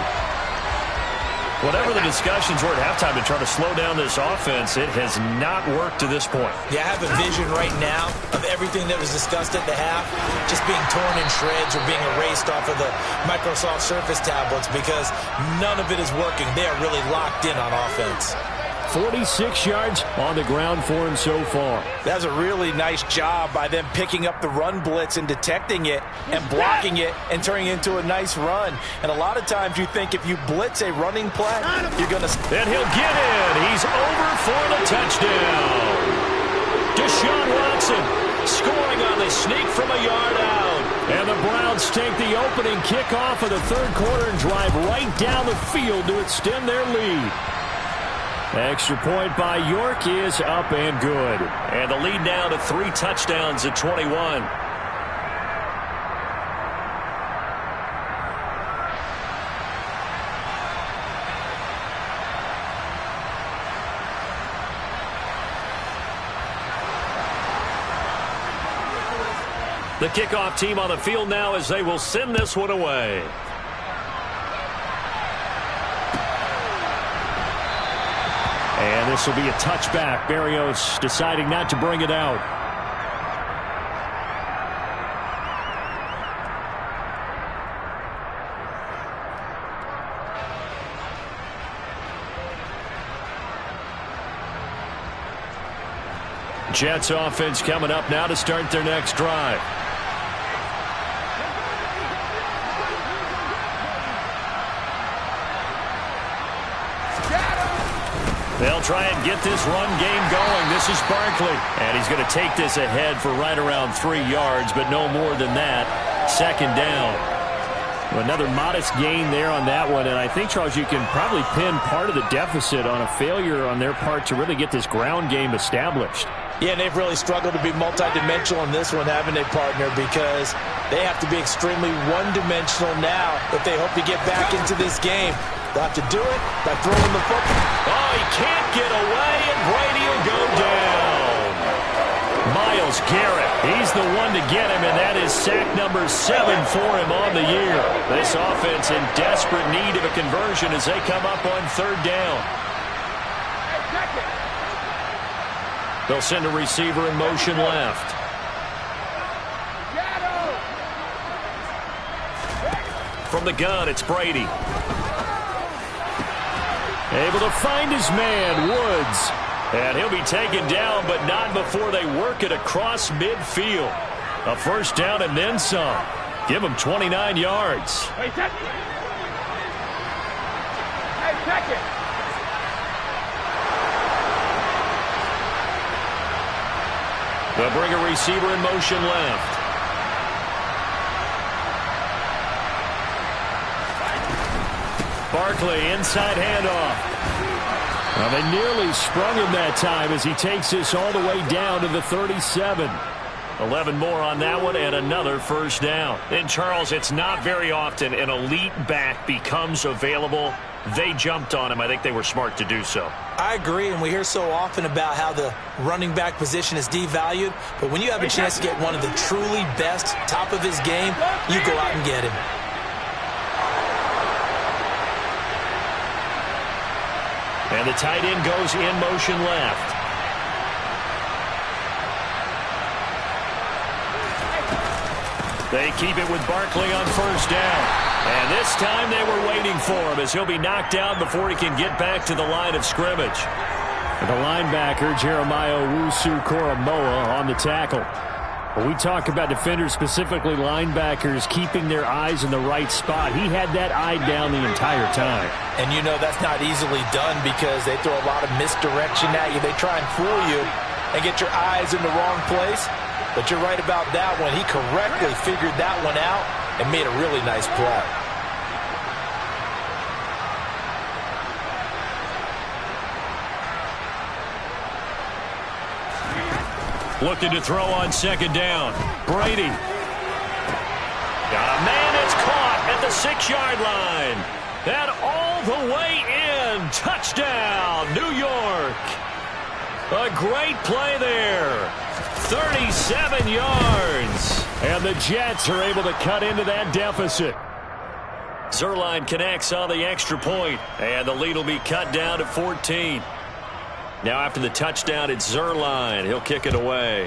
Whatever the discussions were at halftime to try to slow down this offense, it has not worked to this point. Yeah, I have a vision right now of everything that was discussed at the half just being torn in shreds or being erased off of the Microsoft Surface tablets because none of it is working. They are really locked in on offense. 46 yards on the ground for him so far. That's a really nice job by them picking up the run blitz and detecting it and blocking it and turning it into a nice run. And a lot of times you think if you blitz a running play, you're going to... And he'll get in. He's over for the touchdown. Deshaun Watson scoring on the sneak from a yard out. And the Browns take the opening kickoff of the third quarter and drive right down the field to extend their lead. Extra point by York is up and good. And the lead now to 3 touchdowns at 21. The kickoff team on the field now as they will send this one away. And this will be a touchback. Berrios deciding not to bring it out. Jets offense coming up now to start their next drive. They'll try and get this run game going. This is Barkley. And he's going to take this ahead for right around 3 yards, but no more than that. 2nd down. Another modest gain there on that one. And I think, Charles, you can probably pin part of the deficit on a failure on their part to really get this ground game established. Yeah, and they've really struggled to be multidimensional in this one, haven't they, partner? Because they have to be extremely one-dimensional now if they hope to get back into this game. They'll have to do it by throwing the football. Oh, he can't get away, and Brady will go down. Myles Garrett, he's the one to get him, and that is sack number 7 for him on the year. This offense in desperate need of a conversion as they come up on 3rd down. They'll send a receiver in motion left. From the gun, it's Brady. Able to find his man, Woods. And he'll be taken down, but not before they work it across midfield. A first down and then some. Give him 29 yards. Hey, check it. Hey, check it. They'll bring a receiver in motion left. Barkley, inside handoff. Well, they nearly sprung him that time as he takes this all the way down to the 37. 11 more on that one and another first down. And, Charles, it's not very often an elite back becomes available. They jumped on him. I think they were smart to do so. I agree, and we hear so often about how the running back position is devalued. But when you have a chance to get one of the truly best, top of his game, you go out and get him. And the tight end goes in motion left. They keep it with Barkley on first down. And this time they were waiting for him as he'll be knocked down before he can get back to the line of scrimmage. And the linebacker, Jeremiah Owusu-Koramoah, on the tackle. When we talk about defenders, specifically linebackers, keeping their eyes in the right spot, he had that eye down the entire time. And you know that's not easily done because they throw a lot of misdirection at you. They try and fool you and get your eyes in the wrong place. But you're right about that one. He correctly figured that one out and made a really nice play. Looking to throw on second down. Brady. Got a man that's caught at the 6-yard line. And all the way in. Touchdown, New York. A great play there. 37 yards. And the Jets are able to cut into that deficit. Zuerlein connects on the extra point, and the lead will be cut down to 14. Now after the touchdown, it's Zuerlein. He'll kick it away.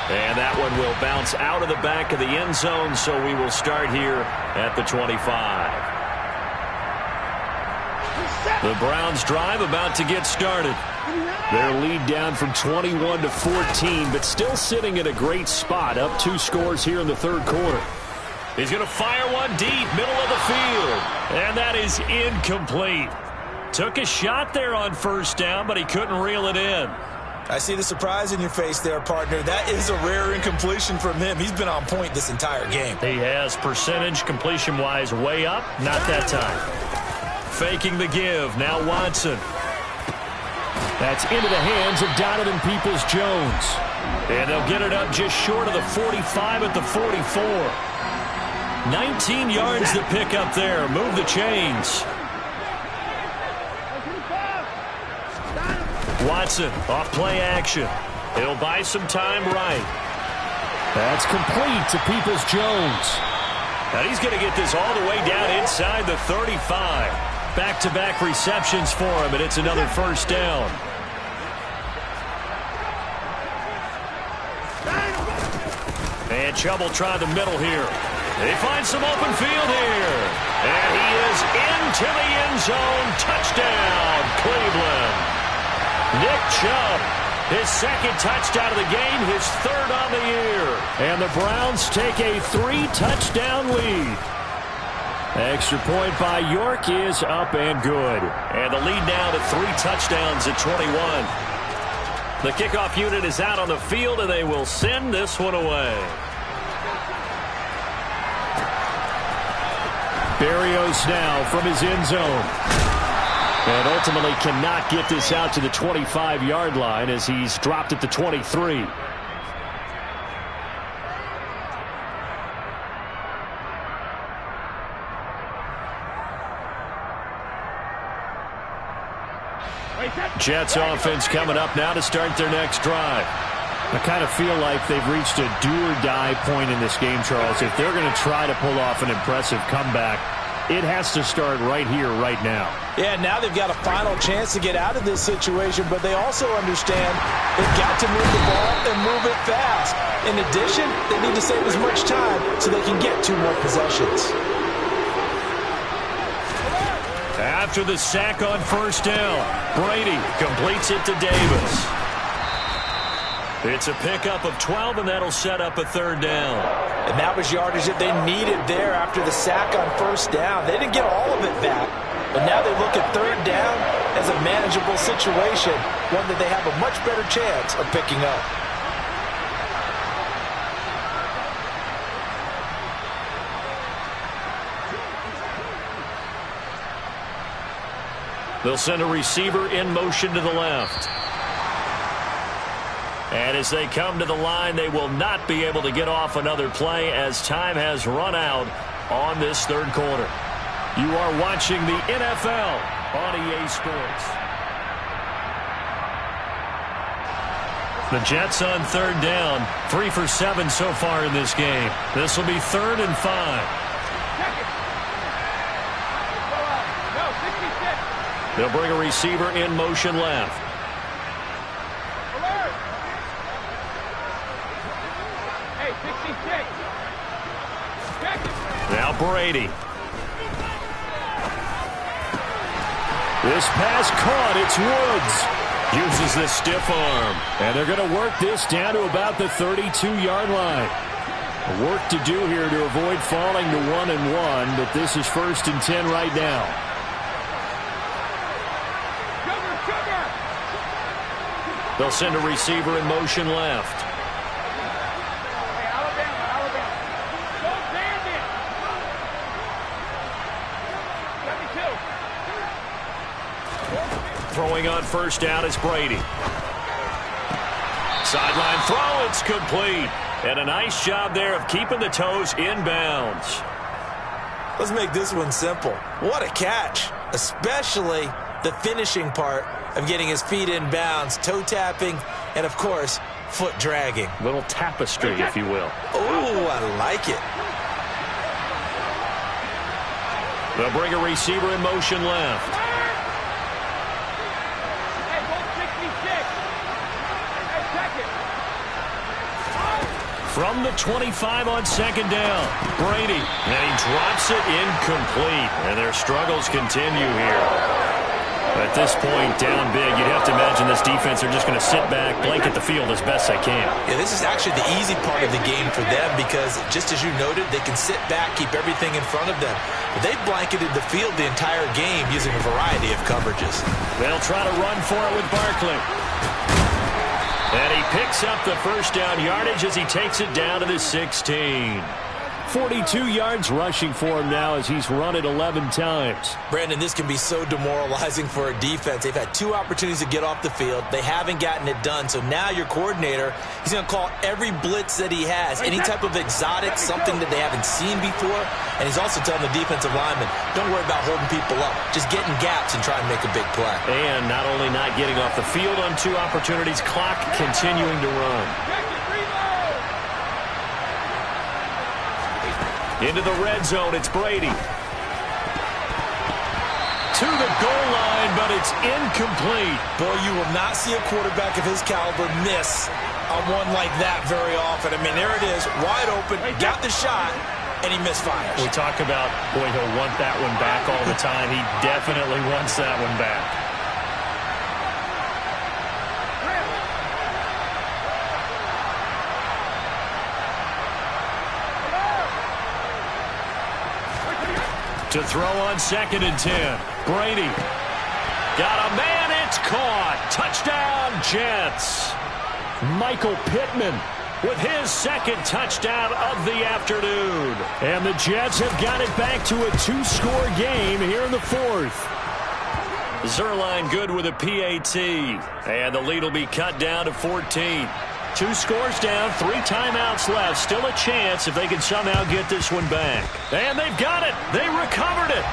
And that one will bounce out of the back of the end zone, so we will start here at the 25. The Browns drive about to get started. Their lead down from 21 to 14, but still sitting in a great spot, up 2 scores here in the third quarter. He's going to fire one deep, middle of the field, and that is incomplete. Took a shot there on first down, but he couldn't reel it in. I see the surprise in your face there, partner. That is a rare incompletion from him. He's been on point this entire game. He has percentage completion-wise way up, not that time. Faking the give, now Watson. That's into the hands of Donovan Peoples-Jones. And they'll get it up just short of the 45 at the 44. 19 yards to pick up there. Move the chains. Watson off play action. He'll buy some time right. That's complete to Peoples-Jones. And he's going to get this all the way down inside the 35. Back-to-back receptions for him, and it's another first down. And Chubb will try the middle here. They find some open field here. And he is into the end zone. Touchdown, Cleveland. Nick Chubb, his second touchdown of the game, his third on the year. And the Browns take a 3-touchdown lead. Extra point by York is up and good. And the lead now to 3 touchdowns at 21. The kickoff unit is out on the field, and they will send this one away. Berrios now from his end zone. And ultimately cannot get this out to the 25-yard line as he's dropped at the 23. Jets offense coming up now to start their next drive. I kind of feel like they've reached a do-or-die point in this game, Charles. If they're going to try to pull off an impressive comeback, it has to start right here, right now. Yeah, now they've got a final chance to get out of this situation, but they also understand they've got to move the ball and move it fast. In addition, they need to save as much time so they can get 2 more possessions. After the sack on first down, Brady completes it to Davis. It's a pickup of 12, and that'll set up a 3rd down. And that was yardage that they needed there after the sack on first down. They didn't get all of it back, but now they look at 3rd down as a manageable situation, one that they have a much better chance of picking up. They'll send a receiver in motion to the left. And as they come to the line, they will not be able to get off another play as time has run out on this 3rd quarter. You are watching the NFL on EA Sports. The Jets on 3rd down, 3 for 7 so far in this game. This will be 3rd and 5. They'll bring a receiver in motion left. Now Brady. This pass caught. It's Woods. Uses the stiff arm. And they're going to work this down to about the 32-yard line. Work to do here to avoid falling to 1-1, but this is 1st and 10 right now. They'll send a receiver in motion left. Throwing on first down is Brady. Sideline throw, it's complete. And a nice job there of keeping the toes in bounds. Let's make this one simple. What a catch, especially the finishing part of getting his feet in bounds, toe tapping, and of course, foot dragging. Little tapestry, if you will. Oh, I like it. They'll bring a receiver in motion left. From the 25 on 2nd down, Brady, and he drops it incomplete. And their struggles continue here. At this point, down big, you'd have to imagine this defense are just going to sit back, blanket the field as best they can. Yeah, this is actually the easy part of the game for them because, just as you noted, they can sit back, keep everything in front of them. But they've blanketed the field the entire game using a variety of coverages. They'll try to run for it with Barkley. And he picks up the first down yardage as he takes it down to the 16. 42 yards rushing for him now as he's run it 11 times. Brandon, this can be so demoralizing for a defense. They've had 2 opportunities to get off the field. They haven't gotten it done. So now your coordinator, he's going to call every blitz that he has, any type of exotic, something that they haven't seen before. And he's also telling the defensive lineman, don't worry about holding people up. Just get in gaps and try and make a big play. And not only not getting off the field on 2 opportunities, clock continuing to run. Into the red zone, it's Brady. To the goal line, but it's incomplete. Boy, you will not see a quarterback of his caliber miss on one like that very often. I mean, there it is, wide open, got the shot, and he misfires. We talk about, boy, he'll want that one back all the time. He definitely wants that one back. To throw on 2nd and 10. Brady. Got a man, it's caught. Touchdown, Jets. Michael Pittman with his 2nd touchdown of the afternoon. And the Jets have got it back to a 2-score game here in the 4th. Zuerlein good with a PAT. And the lead will be cut down to 14. 2 scores down, 3 timeouts left. Still a chance if they can somehow get this one back. And they've got it. They recovered it.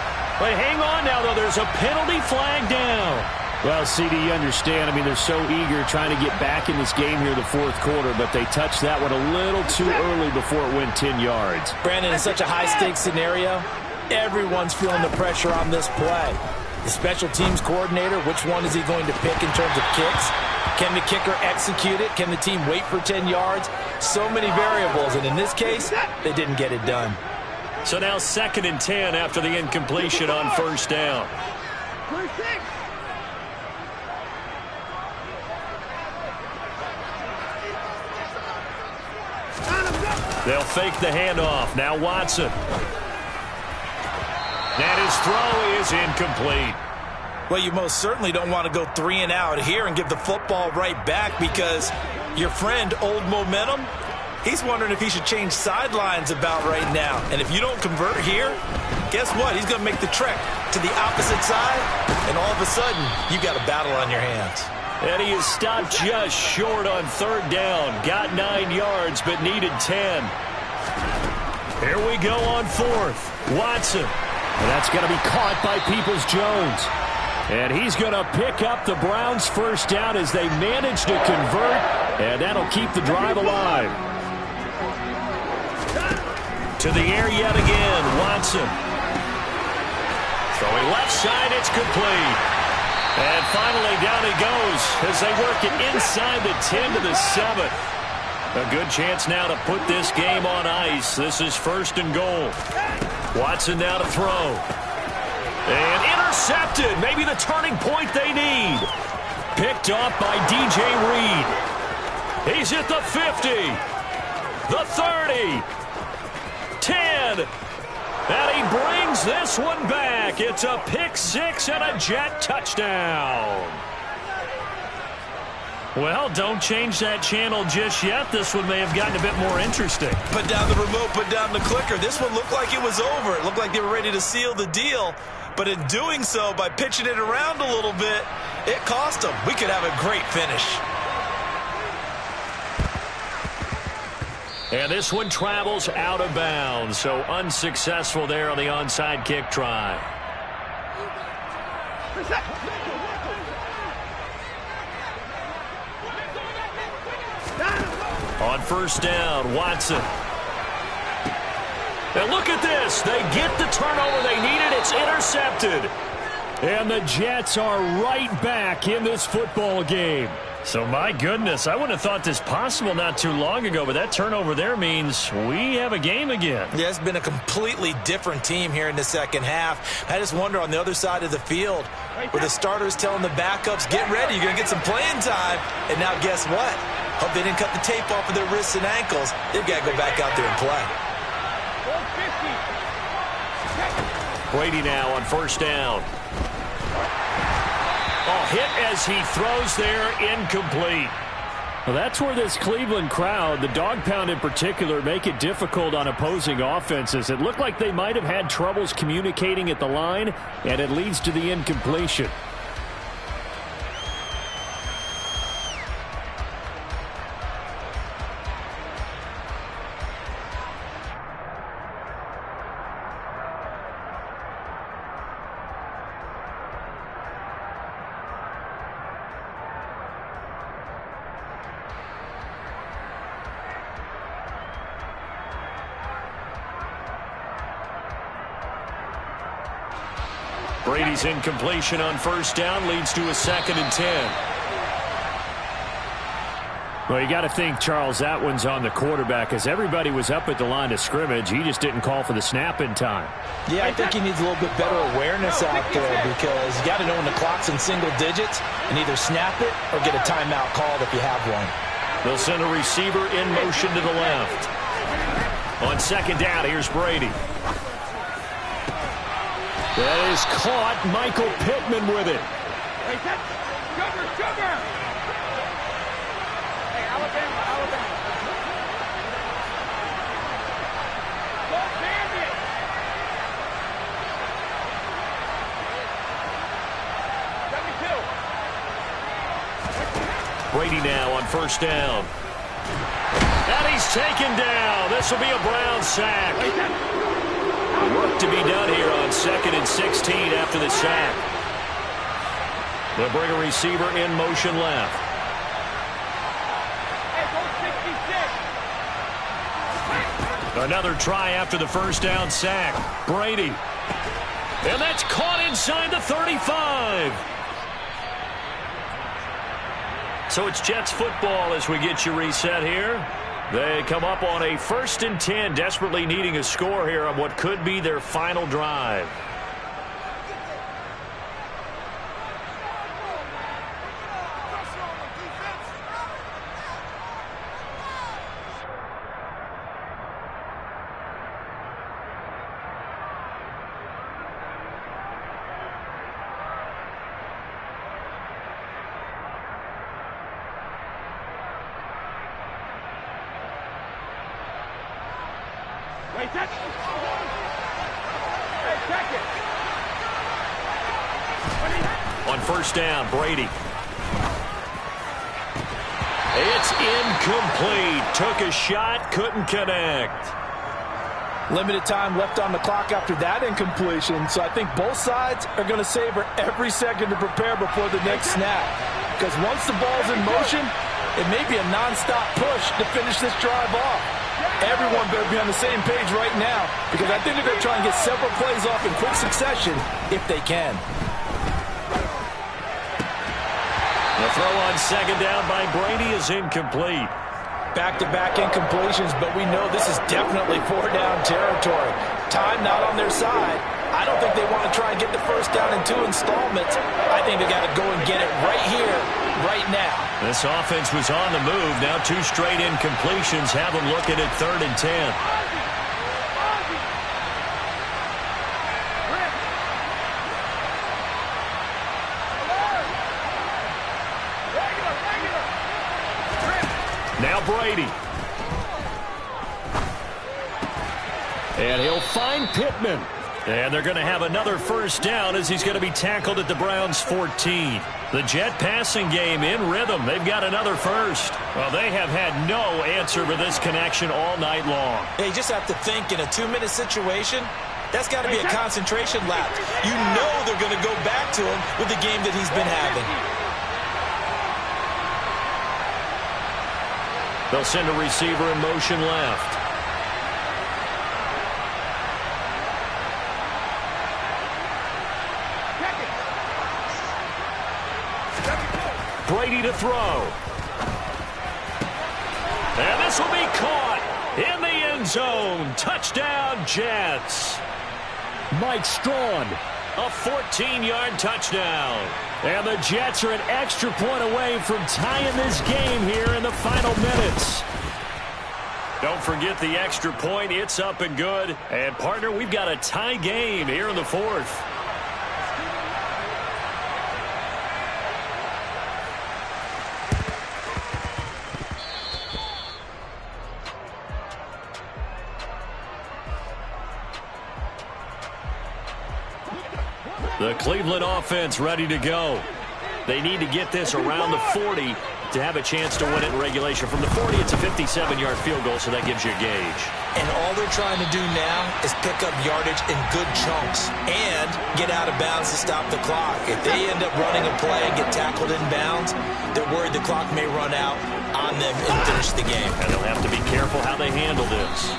But hang on now, though. There's a penalty flag down. Well, CD, you understand. I mean, they're so eager trying to get back in this game here in the 4th quarter, but they touched that one a little too early before it went 10 yards. Brandon, in such a high-stakes scenario, Everyone's feeling the pressure on this play. The special teams coordinator, which one is he going to pick in terms of kicks? Can the kicker execute it? Can the team wait for 10 yards? So many variables, and in this case, they didn't get it done. So now 2nd and 10 after the incompletion on first down. They'll fake the handoff. Now Watson. And his throw is incomplete. Well, you most certainly don't want to go 3 and out here and give the football right back, because your friend, Old Momentum, he's wondering if he should change sidelines about right now. And if you don't convert here, guess what? He's going to make the trek to the opposite side, and all of a sudden, you got a battle on your hands. And he is stopped just short on 3rd down. Got 9 yards, but needed 10. Here we go on 4th. Watson. And that's going to be caught by Peoples-Jones. And he's going to pick up the Browns' first down as they manage to convert, and that'll keep the drive alive. To the air yet again, Watson. Throwing left side, it's complete. And finally down he goes as they work it inside the 10 to the 7. A good chance now to put this game on ice. This is 1st and goal. Watson now to throw. And intercepted. Maybe the turning point they need. Picked off by DJ Reed. He's at the 50. The 30. 10. And he brings this one back. It's a pick 6 and a Jet touchdown. Well, don't change that channel just yet. This one may have gotten a bit more interesting. Put down the remote, put down the clicker. This one looked like it was over. It looked like they were ready to seal the deal. But in doing so, by pitching it around a little bit, it cost them. We could have a great finish. And this one travels out of bounds, so unsuccessful there on the onside kick try. On 1st down, Watson. And look at this. They get the turnover they needed. It's intercepted. And the Jets are right back in this football game. So, my goodness, I wouldn't have thought this possible not too long ago, but that turnover there means we have a game again. Yeah, it's been a completely different team here in the second half. I just wonder on the other side of the field, where the starters telling the backups, get ready, you're going to get some playing time. And now guess what? Hope they didn't cut the tape off of their wrists and ankles. They've got to go back out there and play. Brady now on 1st down. Oh, hit as he throws there, incomplete. Well, that's where this Cleveland crowd, the dog pound in particular, make it difficult on opposing offenses. It looked like they might have had troubles communicating at the line, and it leads to the incompletion. Brady's incompletion on 1st down leads to a 2nd and 10. Well, you got to think, Charles, that one's on the quarterback, as everybody was up at the line of scrimmage. He just didn't call for the snap in time. Yeah, I think he needs a little bit better awareness out there, because you got to know when the clock's in single digits and either snap it or get a timeout called if you have one. They'll send a receiver in motion to the left. On 2nd down, here's Brady. That is caught. Michael Pittman with it. Sugar! Hey, Alabama. Go Bandit! Brady now on 1st down. And he's taken down. This will be a Brown sack. Work to be done here on 2nd and 16 after the sack. They'll bring a receiver in motion left. Another try after the 1st down sack. Brady And that's caught inside the 35. So it's Jets football as we get you reset here. They come up on a 1st and 10, desperately needing a score here on what could be their final drive. On 1st down, Brady. It's incomplete. Took a shot, couldn't connect. Limited time left on the clock after that incompletion, so I think both sides are going to savor every second to prepare before the next snap. Because once the ball's in motion, it may be a nonstop push to finish this drive off. Everyone better be on the same page right now, because I think they're going to try and get several plays off in quick succession if they can. The throw on 2nd down by Brady is incomplete. Back-to-back incompletions, but we know this is definitely 4-down territory. Time not on their side. I don't think they want to try and get the 1st down in 2 installments. I think they got to go and get it right here, right now. This offense was on the move. Now 2 straight incompletions have them looking at 3rd and 10. Now Brady. And he'll find Pittman. And they're going to have another 1st down as he's going to be tackled at the Browns' 14. The Jet passing game in rhythm. They've got another 1st. Well, they have had no answer for this connection all night long. Yeah, you just have to think in a 2-minute situation, that's got to be a concentration lapse. You know they're going to go back to him with the game that he's been having. They'll send a receiver in motion left. Brady to throw. And this will be caught in the end zone. Touchdown, Jets. Mike Strawn. A 14-yard touchdown. And the Jets are an extra point away from tying this game here in the final minutes. Don't forget the extra point. It's up and good. And, partner, we've got a tie game here in the 4th. The Cleveland offense ready to go. They need to get this around the 40 to have a chance to win it in regulation. From the 40, it's a 57-yard field goal, so that gives you a gauge. And all they're trying to do now is pick up yardage in good chunks and get out of bounds to stop the clock. If they end up running a play and get tackled in bounds, they're worried the clock may run out on them and finish the game. And they'll have to be careful how they handle this.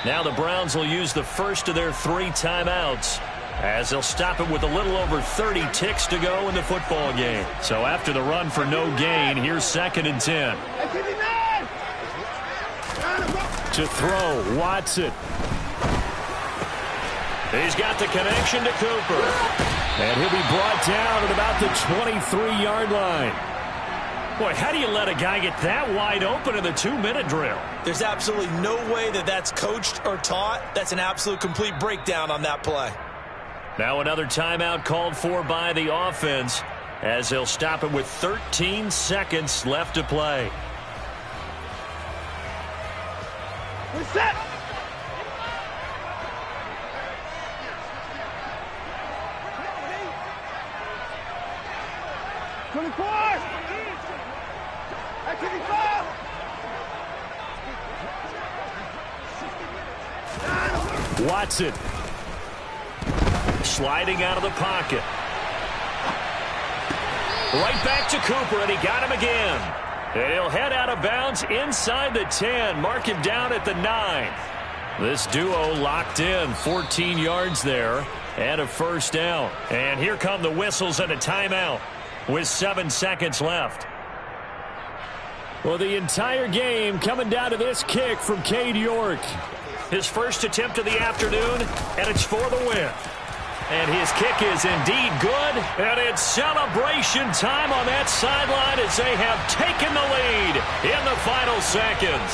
Now the Browns will use the first of their 3 timeouts, as they'll stop it with a little over 30 ticks to go in the football game. So after the run for no gain, here's 2nd and 10. To throw, Watson. He's got the connection to Cooper. And he'll be brought down at about the 23-yard line. Boy, how do you let a guy get that wide open in the 2-minute drill? There's absolutely no way that that's coached or taught. That's an absolute complete breakdown on that play. Now another timeout called for by the offense, as they'll stop it with 13 seconds left to play. We're set. Watson. Sliding out of the pocket. Right back to Cooper, and he got him again. And he'll head out of bounds inside the 10. Mark him down at the 9. This duo locked in, 14 yards there and a first down. And here come the whistles and a timeout with 7 seconds left. Well, the entire game coming down to this kick from Cade York. His first attempt of the afternoon, and it's for the win. And his kick is indeed good, and it's celebration time on that sideline as they have taken the lead in the final seconds.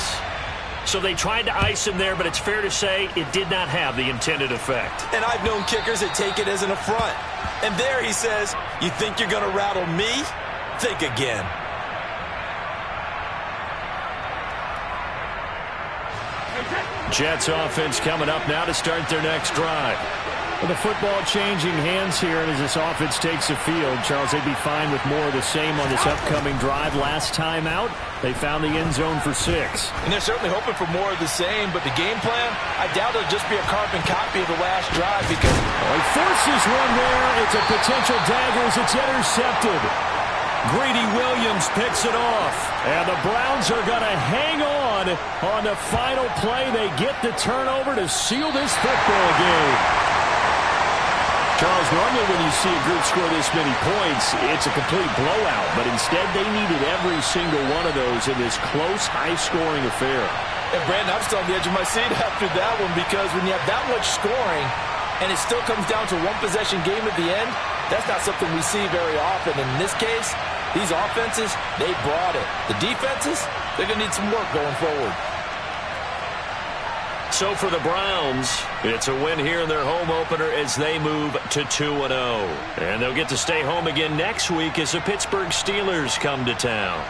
So they tried to ice him there, but it's fair to say it did not have the intended effect. And I've known kickers that take it as an affront. And there he says, you think you're going to rattle me? Think again. Jets offense coming up now to start their next drive. Well, the football changing hands here, and as this offense takes the field, Charles, they'd be fine with more of the same on this upcoming drive. Last time out, they found the end zone for 6. And they're certainly hoping for more of the same, but the game plan, I doubt it'll just be a carbon copy of the last drive because... He forces one there. It's a potential dagger as it's intercepted. Greedy Williams picks it off, and the Browns are going to hang on the final play. They get the turnover to seal this football game. Charles, normally when you see a group score this many points, it's a complete blowout, but instead they needed every single one of those in this close, high-scoring affair. And Brandon, I'm still on the edge of my seat after that one because when you have that much scoring and it still comes down to one possession game at the end, that's not something we see very often. And in this case, these offenses, they brought it. The defenses, they're going to need some work going forward. So for the Browns, it's a win here in their home opener as they move to 2-0. And they'll get to stay home again next week as the Pittsburgh Steelers come to town.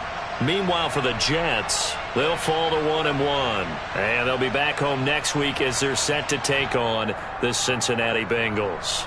Meanwhile, for the Jets, they'll fall to 1-1. And they'll be back home next week as they're set to take on the Cincinnati Bengals.